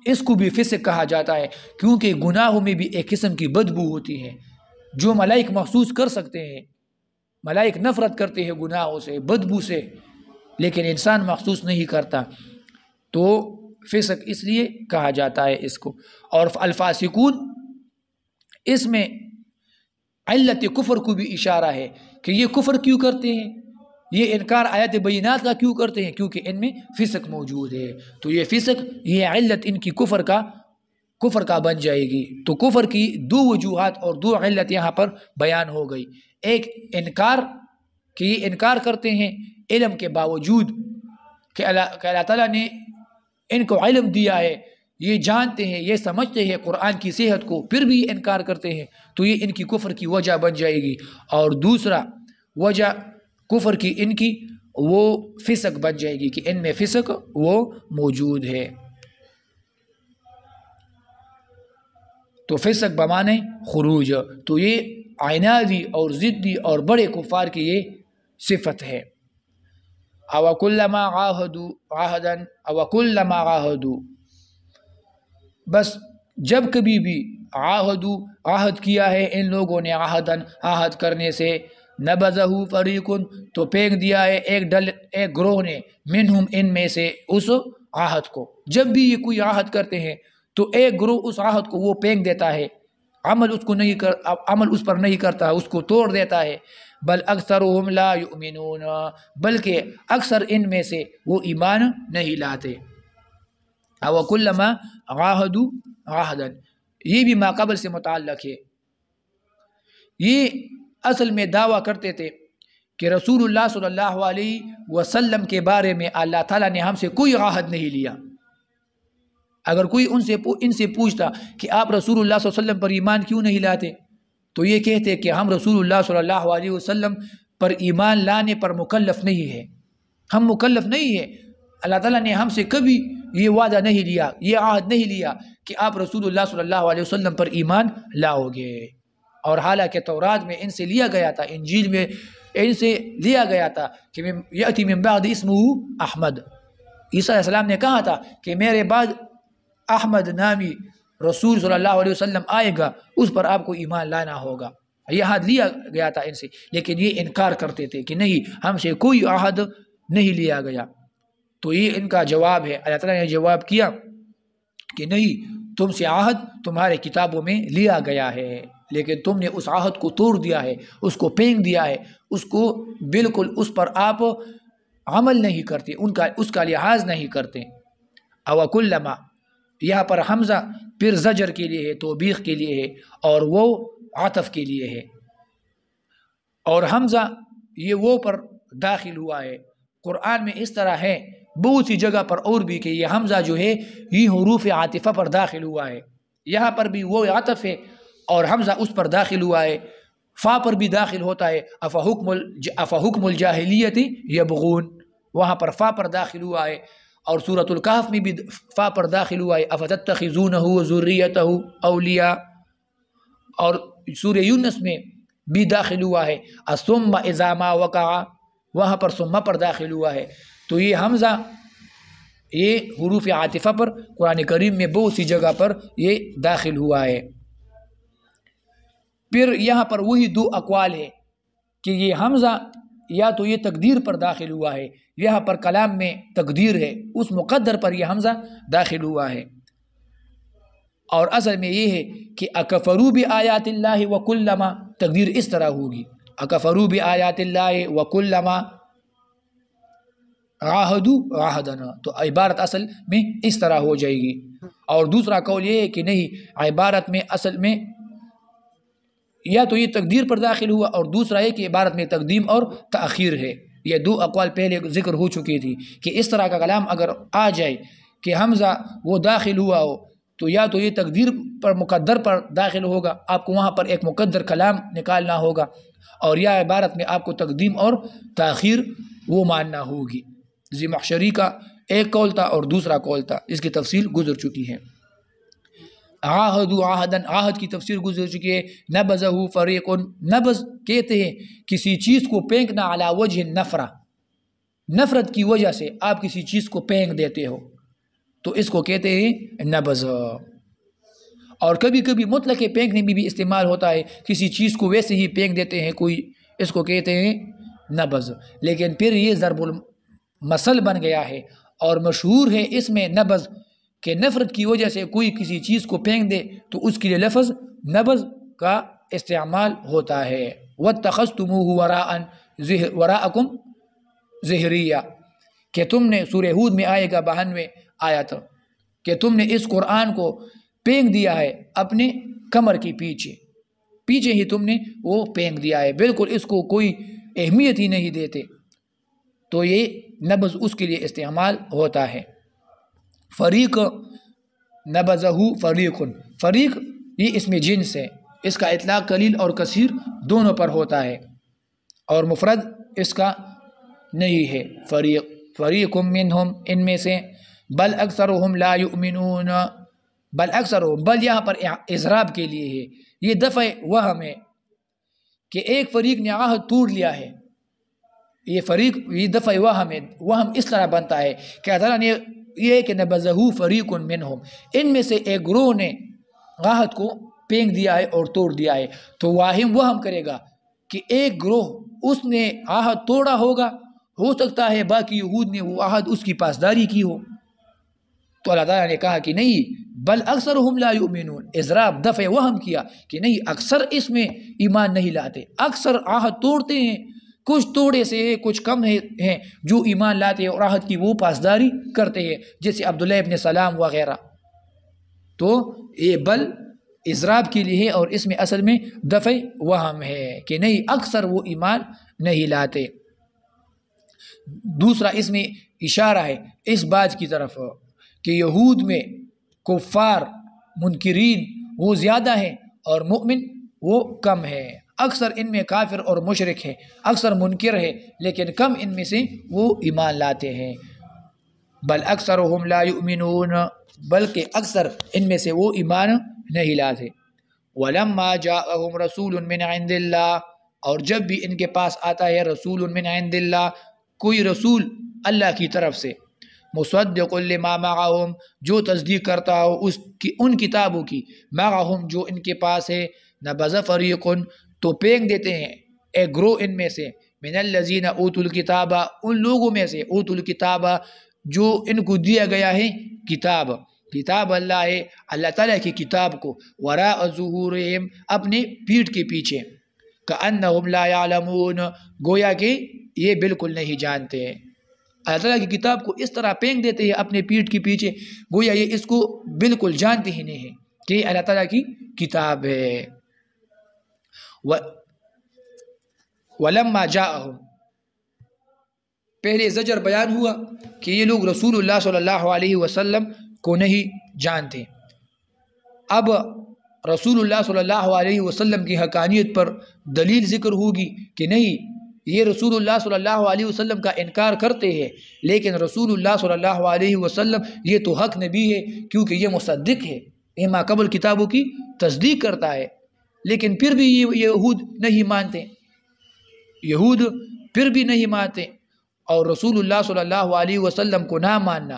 اس کو بھی فسق کہا جاتا ہے، کیونکہ گناہوں میں بھی ایک قسم کی بدبو ہوتی ہے جو ملائک محسوس کر سکتے ہیں۔ ملائک نفرت کرتے ہیں گناہوں سے، بدبو سے، لیکن انسان محسوس نہیں کرتا، تو فسق اس لیے کہا جاتا ہے اس کو۔ اور الفاسقون اس میں علت کفر کو بھی اشارہ ہے کہ یہ کفر کیوں کرتے ہیں، یہ انکار آیات بینات کا کیوں کرتے ہیں، کیونکہ ان میں فسق موجود ہے، تو یہ فسق یہ علت ان کی کفر کا بن جائے گی۔ تو کفر کی دو وجوہات اور دو علت یہاں پر بیان ہو گئی، ایک انکار کہ یہ انکار کرتے ہیں علم کے باوجود کہ اللہ تعالیٰ نے ان کو علم دیا ہے، یہ جانتے ہیں، یہ سمجھتے ہیں قرآن کی صحت کو، پھر بھی یہ انکار کرتے ہیں، تو یہ ان کی کفر کی وجہ بن جائے گی۔ اور دوسرا وجہ کفر کی ان کی وہ فسق بن جائے گی کہ ان میں فسق وہ موجود ہے۔ تو فسق بمانے خروج، تو یہ عنادی اور ضدی اور بڑے کفار کی یہ صفت ہے۔ او کلما عاہدوا عہدا او کلما عاہدوا، بس جب کبھی بھی عاہدوا عہد کیا ہے ان لوگوں نے، عہد کرنے سے، نبذہ فریق تو پھینک دیا ہے ایک گروہ نے، منہم ان میں سے اس عہد کو۔ جب بھی یہ کوئی عہد کرتے ہیں تو ایک گروہ اس عہد کو وہ پھینک دیتا ہے، عمل اس پر نہیں کرتا، اس کو توڑ دیتا ہے۔ بل اکثرهم لا یؤمنون، بلکہ اکثر ان میں سے وہ ایمان نہیں لاتے۔ او کلما عاہدوا عہدا، یہ بھی ما قبل سے متعلق ہے۔ یہ اصل میں دعویٰ کرتے تھے کہ رسول اللہ صلی اللہ علیہ وسلم کے بارے میں اللہ تعالیٰ نے ہم سے کوئی عہد نہیں لیا۔ اگر کوئی ان سے پوچھتا کہ آپ رسول اللہ صلی اللہ علیہ وسلم پر ایمان کیوں نہیں لاتے، تو یہ کہتے کہ ہم رسول اللہ صلی اللہ علیہ وسلم پر ایمان لانے پر مکلف نہیں ہے، ہم مکلف نہیں ہیں، اللہ تعالیٰ نے ہم سے کبھی یہ وعدہ نہیں لیا، یہ عہد نہیں لیا کہ آپ رسول اللہ صلی اللہ علیہ وسلم پر ایمان لاؤ گے۔ اور حالانکہ تورات میں ان سے لیا گیا تھا، انجیل میں ان سے لیا گیا تھا کہ یأتی من بعد اسمہ احمد، عیسیٰ علیہ السلام نے کہا تھا کہ میرے بعد احمد نامی رسول صلی اللہ علیہ وسلم آئے گا، اس پر آپ کو ایمان لانا ہوگا، یہ عہد لیا گیا تھا ان سے، لیکن یہ انکار کرتے تھے کہ نہیں، ہم سے کوئی عہد نہیں لیا گیا۔ تو یہ ان کا جواب ہے، اللہ تعالیٰ نے جواب کیا کہ نہیں، تم سے عہد تمہارے کتابوں میں لیا گیا ہے، لیکن تم نے اس عہد کو توڑ دیا ہے، اس کو پھینک دیا ہے، اس کو بالکل اس پر آپ عمل نہیں کرتے، اس کا لحاظ نہیں کرتے۔ او کلما، یہاں پر حمزہ پھر زجر کے لیے ہے، توبیخ کے لیے ہے، اور وہ عطف کے لیے ہے، اور حمزہ یہ وہ پر داخل ہوا ہے۔ قرآن میں اس طرح ہے بہت سی جگہ پر اور بھی کہ یہ حمزہ جو ہے یہ حروف عاطفہ پر داخل ہوا ہے، یہاں پر بھی وہ عطف ہے اور حمزہ اس پر داخل ہوا ہے، فا پر بھی داخل ہوتا ہے، افحکم الجاہلیت یبغون، وہاں پر فا پر داخل ہوا ہے، اور سورۃ الکہف میں بھی فا پر داخل ہوا ہے، افتتخذونہ وذریتہ اولیاء، اور سورہ یونس میں بھی داخل ہوا ہے، الثم اذا ما وقع، وہاں پر ثم پر داخل ہوا ہے۔ تو یہ حمزہ یہ حروف عاطفہ پر قرآن کریم میں بہت سی جگہ پر یہ داخل ہوا ہے۔ پھر یہاں پر وہی دو اقوال ہے کہ یہ حمزہ یا تو یہ تقدیر پر داخل ہوا ہے، یہاں پر کلام میں تقدیر ہے، اس مقدر پر یہ حمزہ داخل ہوا ہے، اور اصل میں یہ ہے کہ اکفروا بآیات اللہ وکلما، تقدیر اس طرح ہوگی، اکفروا بآیات اللہ وکلما عاہدوا عہدنا، تو عبارت اصل میں اس طرح ہو جائے گی۔ اور دوسرا قول یہ ہے کہ نہیں، عبارت میں اصل میں یا تو یہ تقدیر پر داخل ہوا، اور دوسرا ہے کہ عبارت میں تقدیم اور تأخیر ہے۔ یہ دو اقوال پہلے ذکر ہو چکی تھی کہ اس طرح کا کلام اگر آ جائے کہ حمزہ وہ داخل ہوا ہو، تو یا تو یہ تقدیر پر مقدر پر داخل ہوگا، آپ کو وہاں پر ایک مقدر کلام نکالنا ہوگا، اور یا عبارت میں آپ کو تقدیم اور تاخیر وہ ماننا ہوگی۔ زمخشری کا ایک قول تھا اور دوسرا قول تھا، اس کی تفصیل گزر چکی ہے۔ عاہدوا عہدن، عہد کی تفسیر گزر چکی ہے۔ نبذہ فریق، نبذ کہتے ہیں کسی چیز کو پھینکنا، علی وجہ نفرہ، نفرت کی وجہ سے آپ کسی چیز کو پھینک دیتے ہو تو اس کو کہتے ہیں نبذ۔ اور کبھی کبھی مطلق پھینکنے میں بھی استعمال ہوتا ہے، کسی چیز کو ویسے ہی پھینک دیتے ہیں کوئی، اس کو کہتے ہیں نبذ۔ لیکن پھر یہ ضرب المثل بن گیا ہے اور مشہور ہے اس میں نبذ، کہ نفرت کی وجہ سے کوئی کسی چیز کو پھینک دے تو اس کے لیے لفظ نبذ کا استعمال ہوتا ہے۔ وَاتَّخَذْتُمُوهُ وَرَاءَكُمْ ظِهْرِيًّا، کہ تم نے، سورہ ہود میں آئے گا 92 آیت، کہ تم نے اس قرآن کو پھینک دیا ہے اپنے کمر کے پیچھے، پیچھے ہی تم نے وہ پھینک دیا ہے، بالکل اس کو کوئی اہمیت ہی نہیں دیتے، تو یہ نبذ اس کے لیے استعمال ہوتا ہے۔ فریق، نبذہ فریق، فریق یہ اس میں جنس ہے، اس کا اطلاق قلیل اور کثیر دونوں پر ہوتا ہے، اور مفرد اس کا نہیں ہے۔ فریق، فریق منہم، ان میں سے، بل اکثرهم لا یؤمنون، بل اکثرهم، بل یہاں پر اضراب کے لیے ہے، یہ دفع وہم ہے کہ ایک فریق نے عہد توڑ لیا ہے، یہ فریق، یہ دفع وہم ہے، وہم اس طرح بنتا ہے کہ اللہ نے یہ کہ نبذہ فریق منہم، ان میں سے ایک گروہ نے عہد کو پھینک دیا ہے اور توڑ دیا ہے، تو واہم وہم کرے گا کہ ایک گروہ اس نے عہد توڑا ہوگا، ہو سکتا ہے باقی یہود نے وہ عہد اس کی پاسداری کی ہو، تو اللہ تعالیٰ نے کہا کہ نہیں، بل اکثرهم لا یؤمنون، اضراب دفع وہم کیا کہ نہیں، اکثر اس میں ایمان نہیں لاتے، اکثر عہد توڑتے ہیں، کچھ توڑے سے کچھ کم ہیں جو ایمان لاتے ہیں اور عہد کی وہ پاسداری کرتے ہیں، جیسے عبداللہ ابن سلام وغیرہ۔ تو یہ بل اضراب کے لیے ہے اور اس میں اصل میں دفع وہم ہے کہ نہیں، اکثر وہ ایمان نہیں لاتے۔ دوسرا اس میں اشارہ ہے اس بات کی طرف کہ یہود میں کفار منکرین وہ زیادہ ہیں اور مؤمن وہ کم ہے، اکثر ان میں کافر اور مشرک ہے، اکثر منکر ہے لیکن کم ان میں سے وہ ایمان لاتے ہیں۔ بل اکثرهم لا یؤمنون، بلکہ اکثر ان میں سے وہ ایمان نہیں لاتے۔ وَلَمَّا جَاءَهُمْ رَسُولٌ مِّنْ عِنْدِ اللَّهِ، اور جب بھی ان کے پاس آتا ہے رسول من عند اللہ، کوئی رسول اللہ کی طرف سے، مصدق لما معہم، جو تصدیق کرتا ہو ان کتابوں کی، معہم جو ان کے پاس ہے، نبذ فریق، تو پھینک دیتے ہیں ایک گروہ ان میں سے، من الذین اوتوا الکتاب، ان لوگوں میں سے، اوتوا الکتاب جو ان کو دیا گیا ہے کتاب، کتاب اللہ ہے، اللہ تعالیٰ کی کتاب کو، وراء ظہورہم، اپنے پیٹھ کے پیچھے، کأنہم لا یعلمون، گویا کہ یہ بالکل نہیں جانتے ہیں، اللہ تعالیٰ کی کتاب کو اس طرح پھینک دیتے ہیں اپنے پیٹھ کے پیچھے، گویا یہ اس کو بالکل جانتے ہی نہیں ہیں کہ یہ اللہ تعالیٰ کی کتاب ہے۔ وَلَمَّا جَاءَهُمْ، پہلے زجر بیان ہوا کہ یہ لوگ رسول اللہ صلی اللہ علیہ وسلم کو نہیں جانتے، اب رسول اللہ صلی اللہ علیہ وسلم کی حقانیت پر دلیل ذکر ہوگی کہ نہیں، یہ رسول اللہ صلی اللہ علیہ وسلم کا انکار کرتے ہیں، لیکن رسول اللہ صلی اللہ علیہ وسلم یہ تو حق نبی ہے کیونکہ یہ مصدق ہے، یہ ما قبل کتابوں کی تصدیق کرتا ہے، لیکن پھر بھی یہ یہود نہیں مانتے، یہود پھر بھی نہیں مانتے، اور رسول اللہ صلی اللہ علیہ وسلم کو نہ ماننا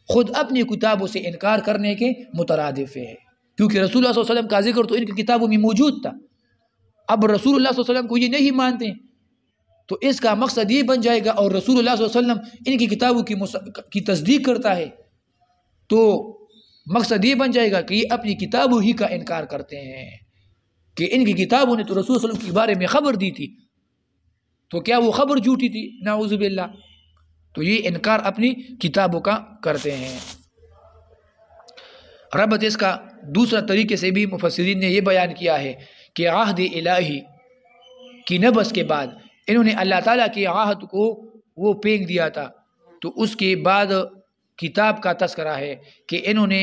خود اپنی کتابوں سے انکار کرنے کے مترادف ہے، کیونکہ رسول اللہ صلی اللہ علیہ وسلم کا ذکر تو ان کی کتابوں میں موجود تھا، اب رسول اللہ صلی اللہ علیہ وسلم کو یہ نہیں مانتے تو اس کا مقصد یہ بن جائے گا، اور رسول اللہ صلی اللہ علیہ وسلم ان کی کتابوں کی تصدیق کرتا ہے تو مقصد یہ بن جائے گا کہ یہ اپنی کتابوں ہی کا انکار کرتے ہیں، کہ ان کی کتابوں نے تو رسول صلی اللہ علیہ وسلم کے بارے میں خبر دی تھی، تو کیا وہ خبر جھوٹی تھی؟ نعوذ باللہ، تو یہ انکار اپنی کتابوں کا کرتے ہیں۔ ربط اس کا دوسرا طریقے سے بھی مفسرین نے یہ بیان کیا ہے کہ عہد الہی کی نبض کے بعد انہوں نے اللہ تعالیٰ کے عہد کو وہ پھینک دیا تھا، تو اس کے بعد کتاب کا تذکرہ ہے کہ انہوں نے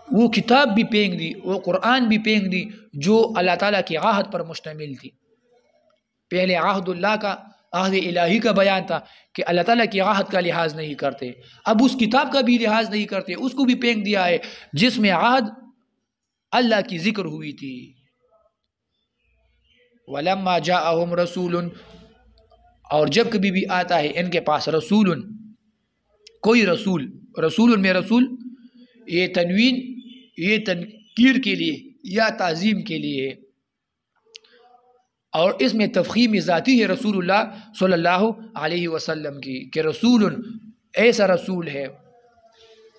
وہ کتاب بھی پھینک دی، وہ قرآن بھی پھینک دی جو اللہ تعالیٰ کے عہد پر مشتمل تھی۔ پہلے عہد اللہ کا، عہد الہی کا بیان تھا کہ اللہ تعالیٰ کی عہد کا لحاظ نہیں کرتے، اب اس کتاب کا بھی لحاظ نہیں کرتے، اس کو بھی پھینک دیا ہے جس میں عہد اللہ کی ذکر ہوئی تھی۔ وَلَمَّا جَاءَهُمْ رَسُولٌ، اور جب کبھی بھی آتا ہے ان کے پاس رسول، کوئی رسول، رسول میں رسول یہ تنوین، یہ تنکیر کے لیے یا تعظیم کے لیے، اور اس میں تفخیم ذاتی ہے رسول اللہ صلی اللہ علیہ وسلم کی، کہ رسول ایسا رسول ہے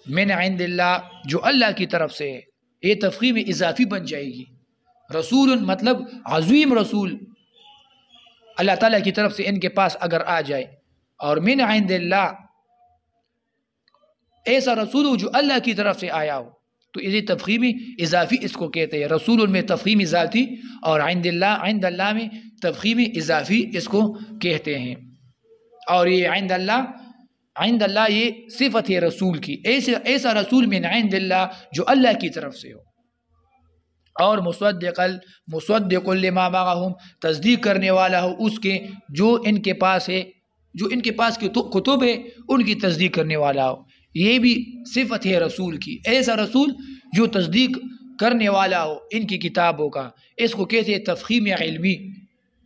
من عند اللہ جو اللہ کی طرف سے ہے، یہ تفخیم اضافی بن جائے گی، رسول مطلب عظیم رسول اللہ تعالیٰ کی طرف سے ان کے پاس اگر آ جائے، اور من عند اللہ ایسا رسول ہو جو اللہ کی طرف سے آیا ہو، تو یہ تفخیم اضافی اس کو کہتے ہیں، رسول میں تفخیم ذاتی اور عند اللہ میں تفخیم اضافی اس کو کہتے ہیں، اور یہ عند اللہ یہ صفت ہے رسول کی، ایسا رسول من عند اللہ جو اللہ کی طرف سے ہو، اور مصدق لما معہم، تصدیق کرنے والا ہو اس کے جو ان کے پاس ہے، جو ان کے پاس کی کتب ہے ان کی تصدیق کرنے والا ہو، یہ بھی صفت ہے رسول کی، ایسا رسول جو تصدیق کرنے والا ہو ان کی کتابوں کا، اس کو کہتے ہیں تفخیم علمی،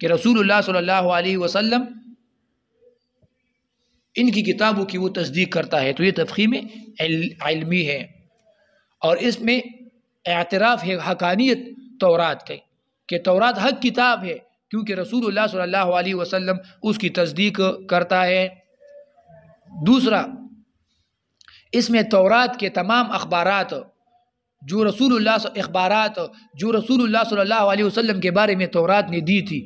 کہ رسول اللہ صلی اللہ علیہ وسلم ان کی کتابوں کی وہ تصدیق کرتا ہے، تو یہ تفخیم علمی ہے، اور اس میں اعتراف ہے حقانیت تورات کے، کہ تورات حق کتاب ہے کیونکہ رسول اللہ صلی اللہ علیہ وسلم اس کی تصدیق کرتا ہے۔ دوسرا، اس میں تورات کے تمام اخبارات جو رسول اللہ صلی اللہ علیہ وسلم کے بارے میں تورات نے دی تھی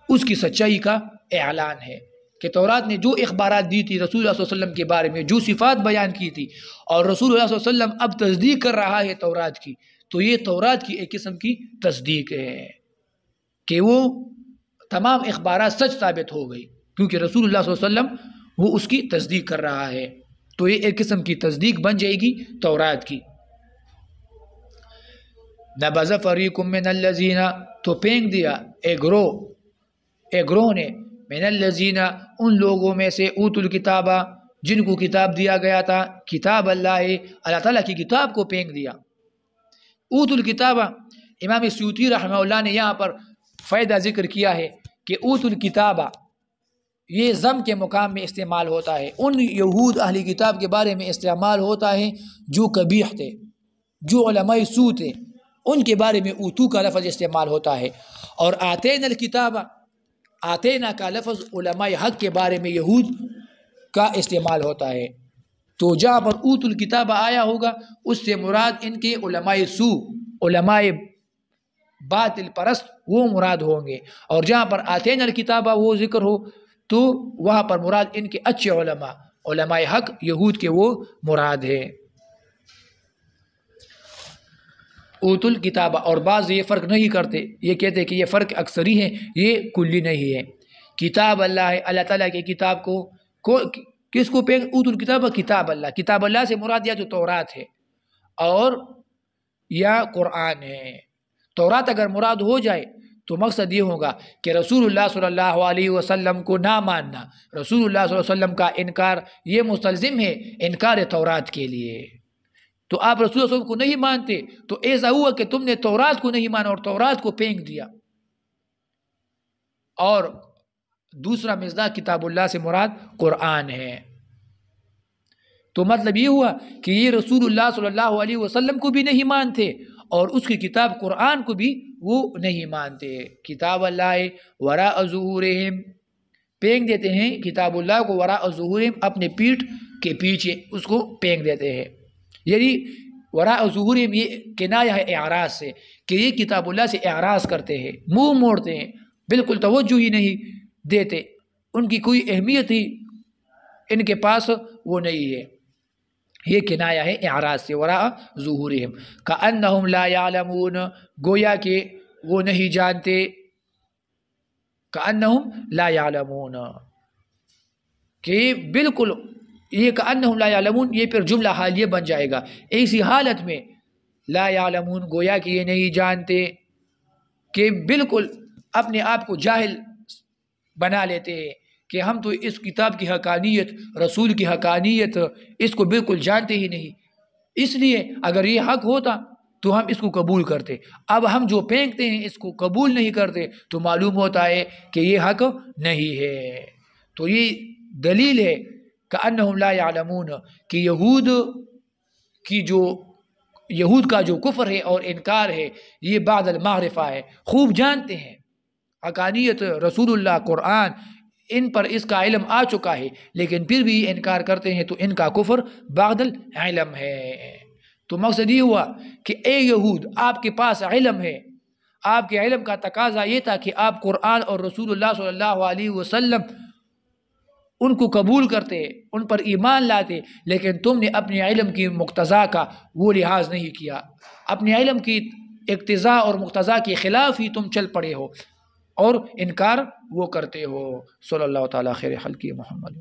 اس کی سچائی کا اعلان ہے، کہ تورات نے جو اخبارات دی تھی رسول اللہ صلی اللہ علیہ وسلم کے بارے میں، جو صفات بیان کی تھی، اور رسول اللہ صلی اللہ علیہ وسلم اب تصدیق کر رہا ہے تورات کی، تو یہ تورات کی ایک قسم کی تصدیق ہے کہ وہ تمام اخبارات سچ ثابت ہو گئی کیونکہ رسول اللہ صلی اللہ علیہ وسلم وہ اس کی تصدیق کر رہا ہے، تو یہ ایک قسم کی تصدیق بن جائے گی تورات کی۔ نبذ فریق من الذین، تو پھینک دیا ایک گروہ نے، من الذین ان لوگوں میں سے، اوتوا الکتاب جن کو کتاب دیا گیا تھا، کتاب اللہ تعالیٰ کی کتاب کو پھینک دیا۔ اوتوا الکتاب امام سیوطی رحمہ اللہ نے یہاں پر فائدہ ذکر کیا ہے کہ اوت الکتابہ یہ ضم کے مقام میں استعمال ہوتا ہے، ان یہود اہل کتاب کے بارے میں استعمال ہوتا ہے جو قبیح تھے، جو علماء سوء تھے، ان کے بارے میں اوتو کا لفظ استعمال ہوتا ہے۔ اور آتینا الکتابہ، آتینا کا لفظ علماء حق کے بارے میں یہود کا استعمال ہوتا ہے۔ تو جہاں پر اوت الکتابہ آیا ہوگا اس سے مراد ان کے علماء سوء، علماء باطل پرست وہ مراد ہوں گے، اور جہاں پر آتینا الکتابہ وہ ذکر ہو تو وہاں پر مراد ان کے اچھے علماء، علماء حق یہود کے وہ مراد ہے۔ اوت الکتابہ، اور بعض یہ فرق نہیں کرتے، یہ کہتے کہ یہ فرق اکثری ہے، یہ کلی نہیں ہے۔ کتاب اللہ ہے، اللہ تعالیٰ کی کتاب کو کس کو اوت الکتابہ؟ کتاب اللہ، کتاب اللہ سے مراد یا تو تورات ہے اور یا قرآن ہے۔ تورات اگر مراد ہو جائے تو مقصد یہ ہوگا کہ رسول اللہ صلی اللہ علیہ وسلم کو نہ ماننا، رسول اللہ صلی اللہ علیہ وسلم کا انکار یہ مستلزم ہے انکار تورات کے لیے۔ تو آپ رسول اللہ صلی اللہ علیہ وسلم کو نہیں مانتے تو ایسا ہوا کہ تم نے تورات کو نہیں مانا اور تورات کو پھینک دیا۔ اور دوسرا مصداق کتاب اللہ سے مراد قرآن ہے۔ تو مطلب یہ ہوا کہ یہ رسول اللہ صلی اللہ علیہ وسلم کو بھی نہیں مانتے اور اس کی کتاب قرآن کو بھی وہ نہیں مانتے۔ کتاب اللہ وراء ظہورہم، پھینک دیتے ہیں کتاب اللہ کو وراء ظہورہم، اپنے پیٹھ کے پیچھے اس کو پھینک دیتے ہیں۔ یعنی وراء ظہورہم یہ کنایہ ہے اعراض سے، کہ یہ کتاب اللہ سے اعراض کرتے ہیں، منہ موڑتے ہیں، بالکل توجہ ہی نہیں دیتے، ان کی کوئی اہمیت ہی ان کے پاس وہ نہیں ہے۔ یہ کنایہ ہے اعراض سے، وراء ظہورہم، کأنہم لا یعلمون، گویا کہ وہ نہیں جانتے، کأنہم لا یعلمون، کہ بالکل یہ کأنہم لا یعلمون یہ پھر جملہ حالیہ بن جائے گا۔ ایسی حالت میں لا یعلمون گویا کہ یہ نہیں جانتے، کہ بالکل اپنے آپ کو جاہل بنا لیتے ہیں کہ ہم تو اس کتاب کی حقانیت، رسول کی حقانیت اس کو بالکل جانتے ہی نہیں، اس لیے اگر یہ حق ہوتا تو ہم اس کو قبول کرتے، اب ہم جو پھینکتے ہیں اس کو قبول نہیں کرتے تو معلوم ہوتا ہے کہ یہ حق نہیں ہے۔ تو یہ دلیل ہے کأنہم لا یعلمون کہ یہود کا جو کفر ہے اور انکار ہے یہ بعد المعرفہ ہے، خوب جانتے ہیں حقانیت رسول اللہ، قرآن، ان پر اس کا علم آ چکا ہے، لیکن پھر بھی انکار کرتے ہیں تو ان کا کفر بعد العلم ہے۔ تو مقصد یہ ہوا کہ اے یہود آپ کے پاس علم ہے، آپ کے علم کا تقاضا یہ تھا کہ آپ قرآن اور رسول اللہ صلی اللہ علیہ وسلم ان کو قبول کرتے، ان پر ایمان لاتے، لیکن تم نے اپنے علم کی مقتضا کا وہ لحاظ نہیں کیا، اپنے علم کی اقتضاء اور مقتضا کے خلاف ہی تم چل پڑے ہو اور انکار وہ کرتے ہو۔ صلی اللہ تعالیٰ خیر خلقہ محمد۔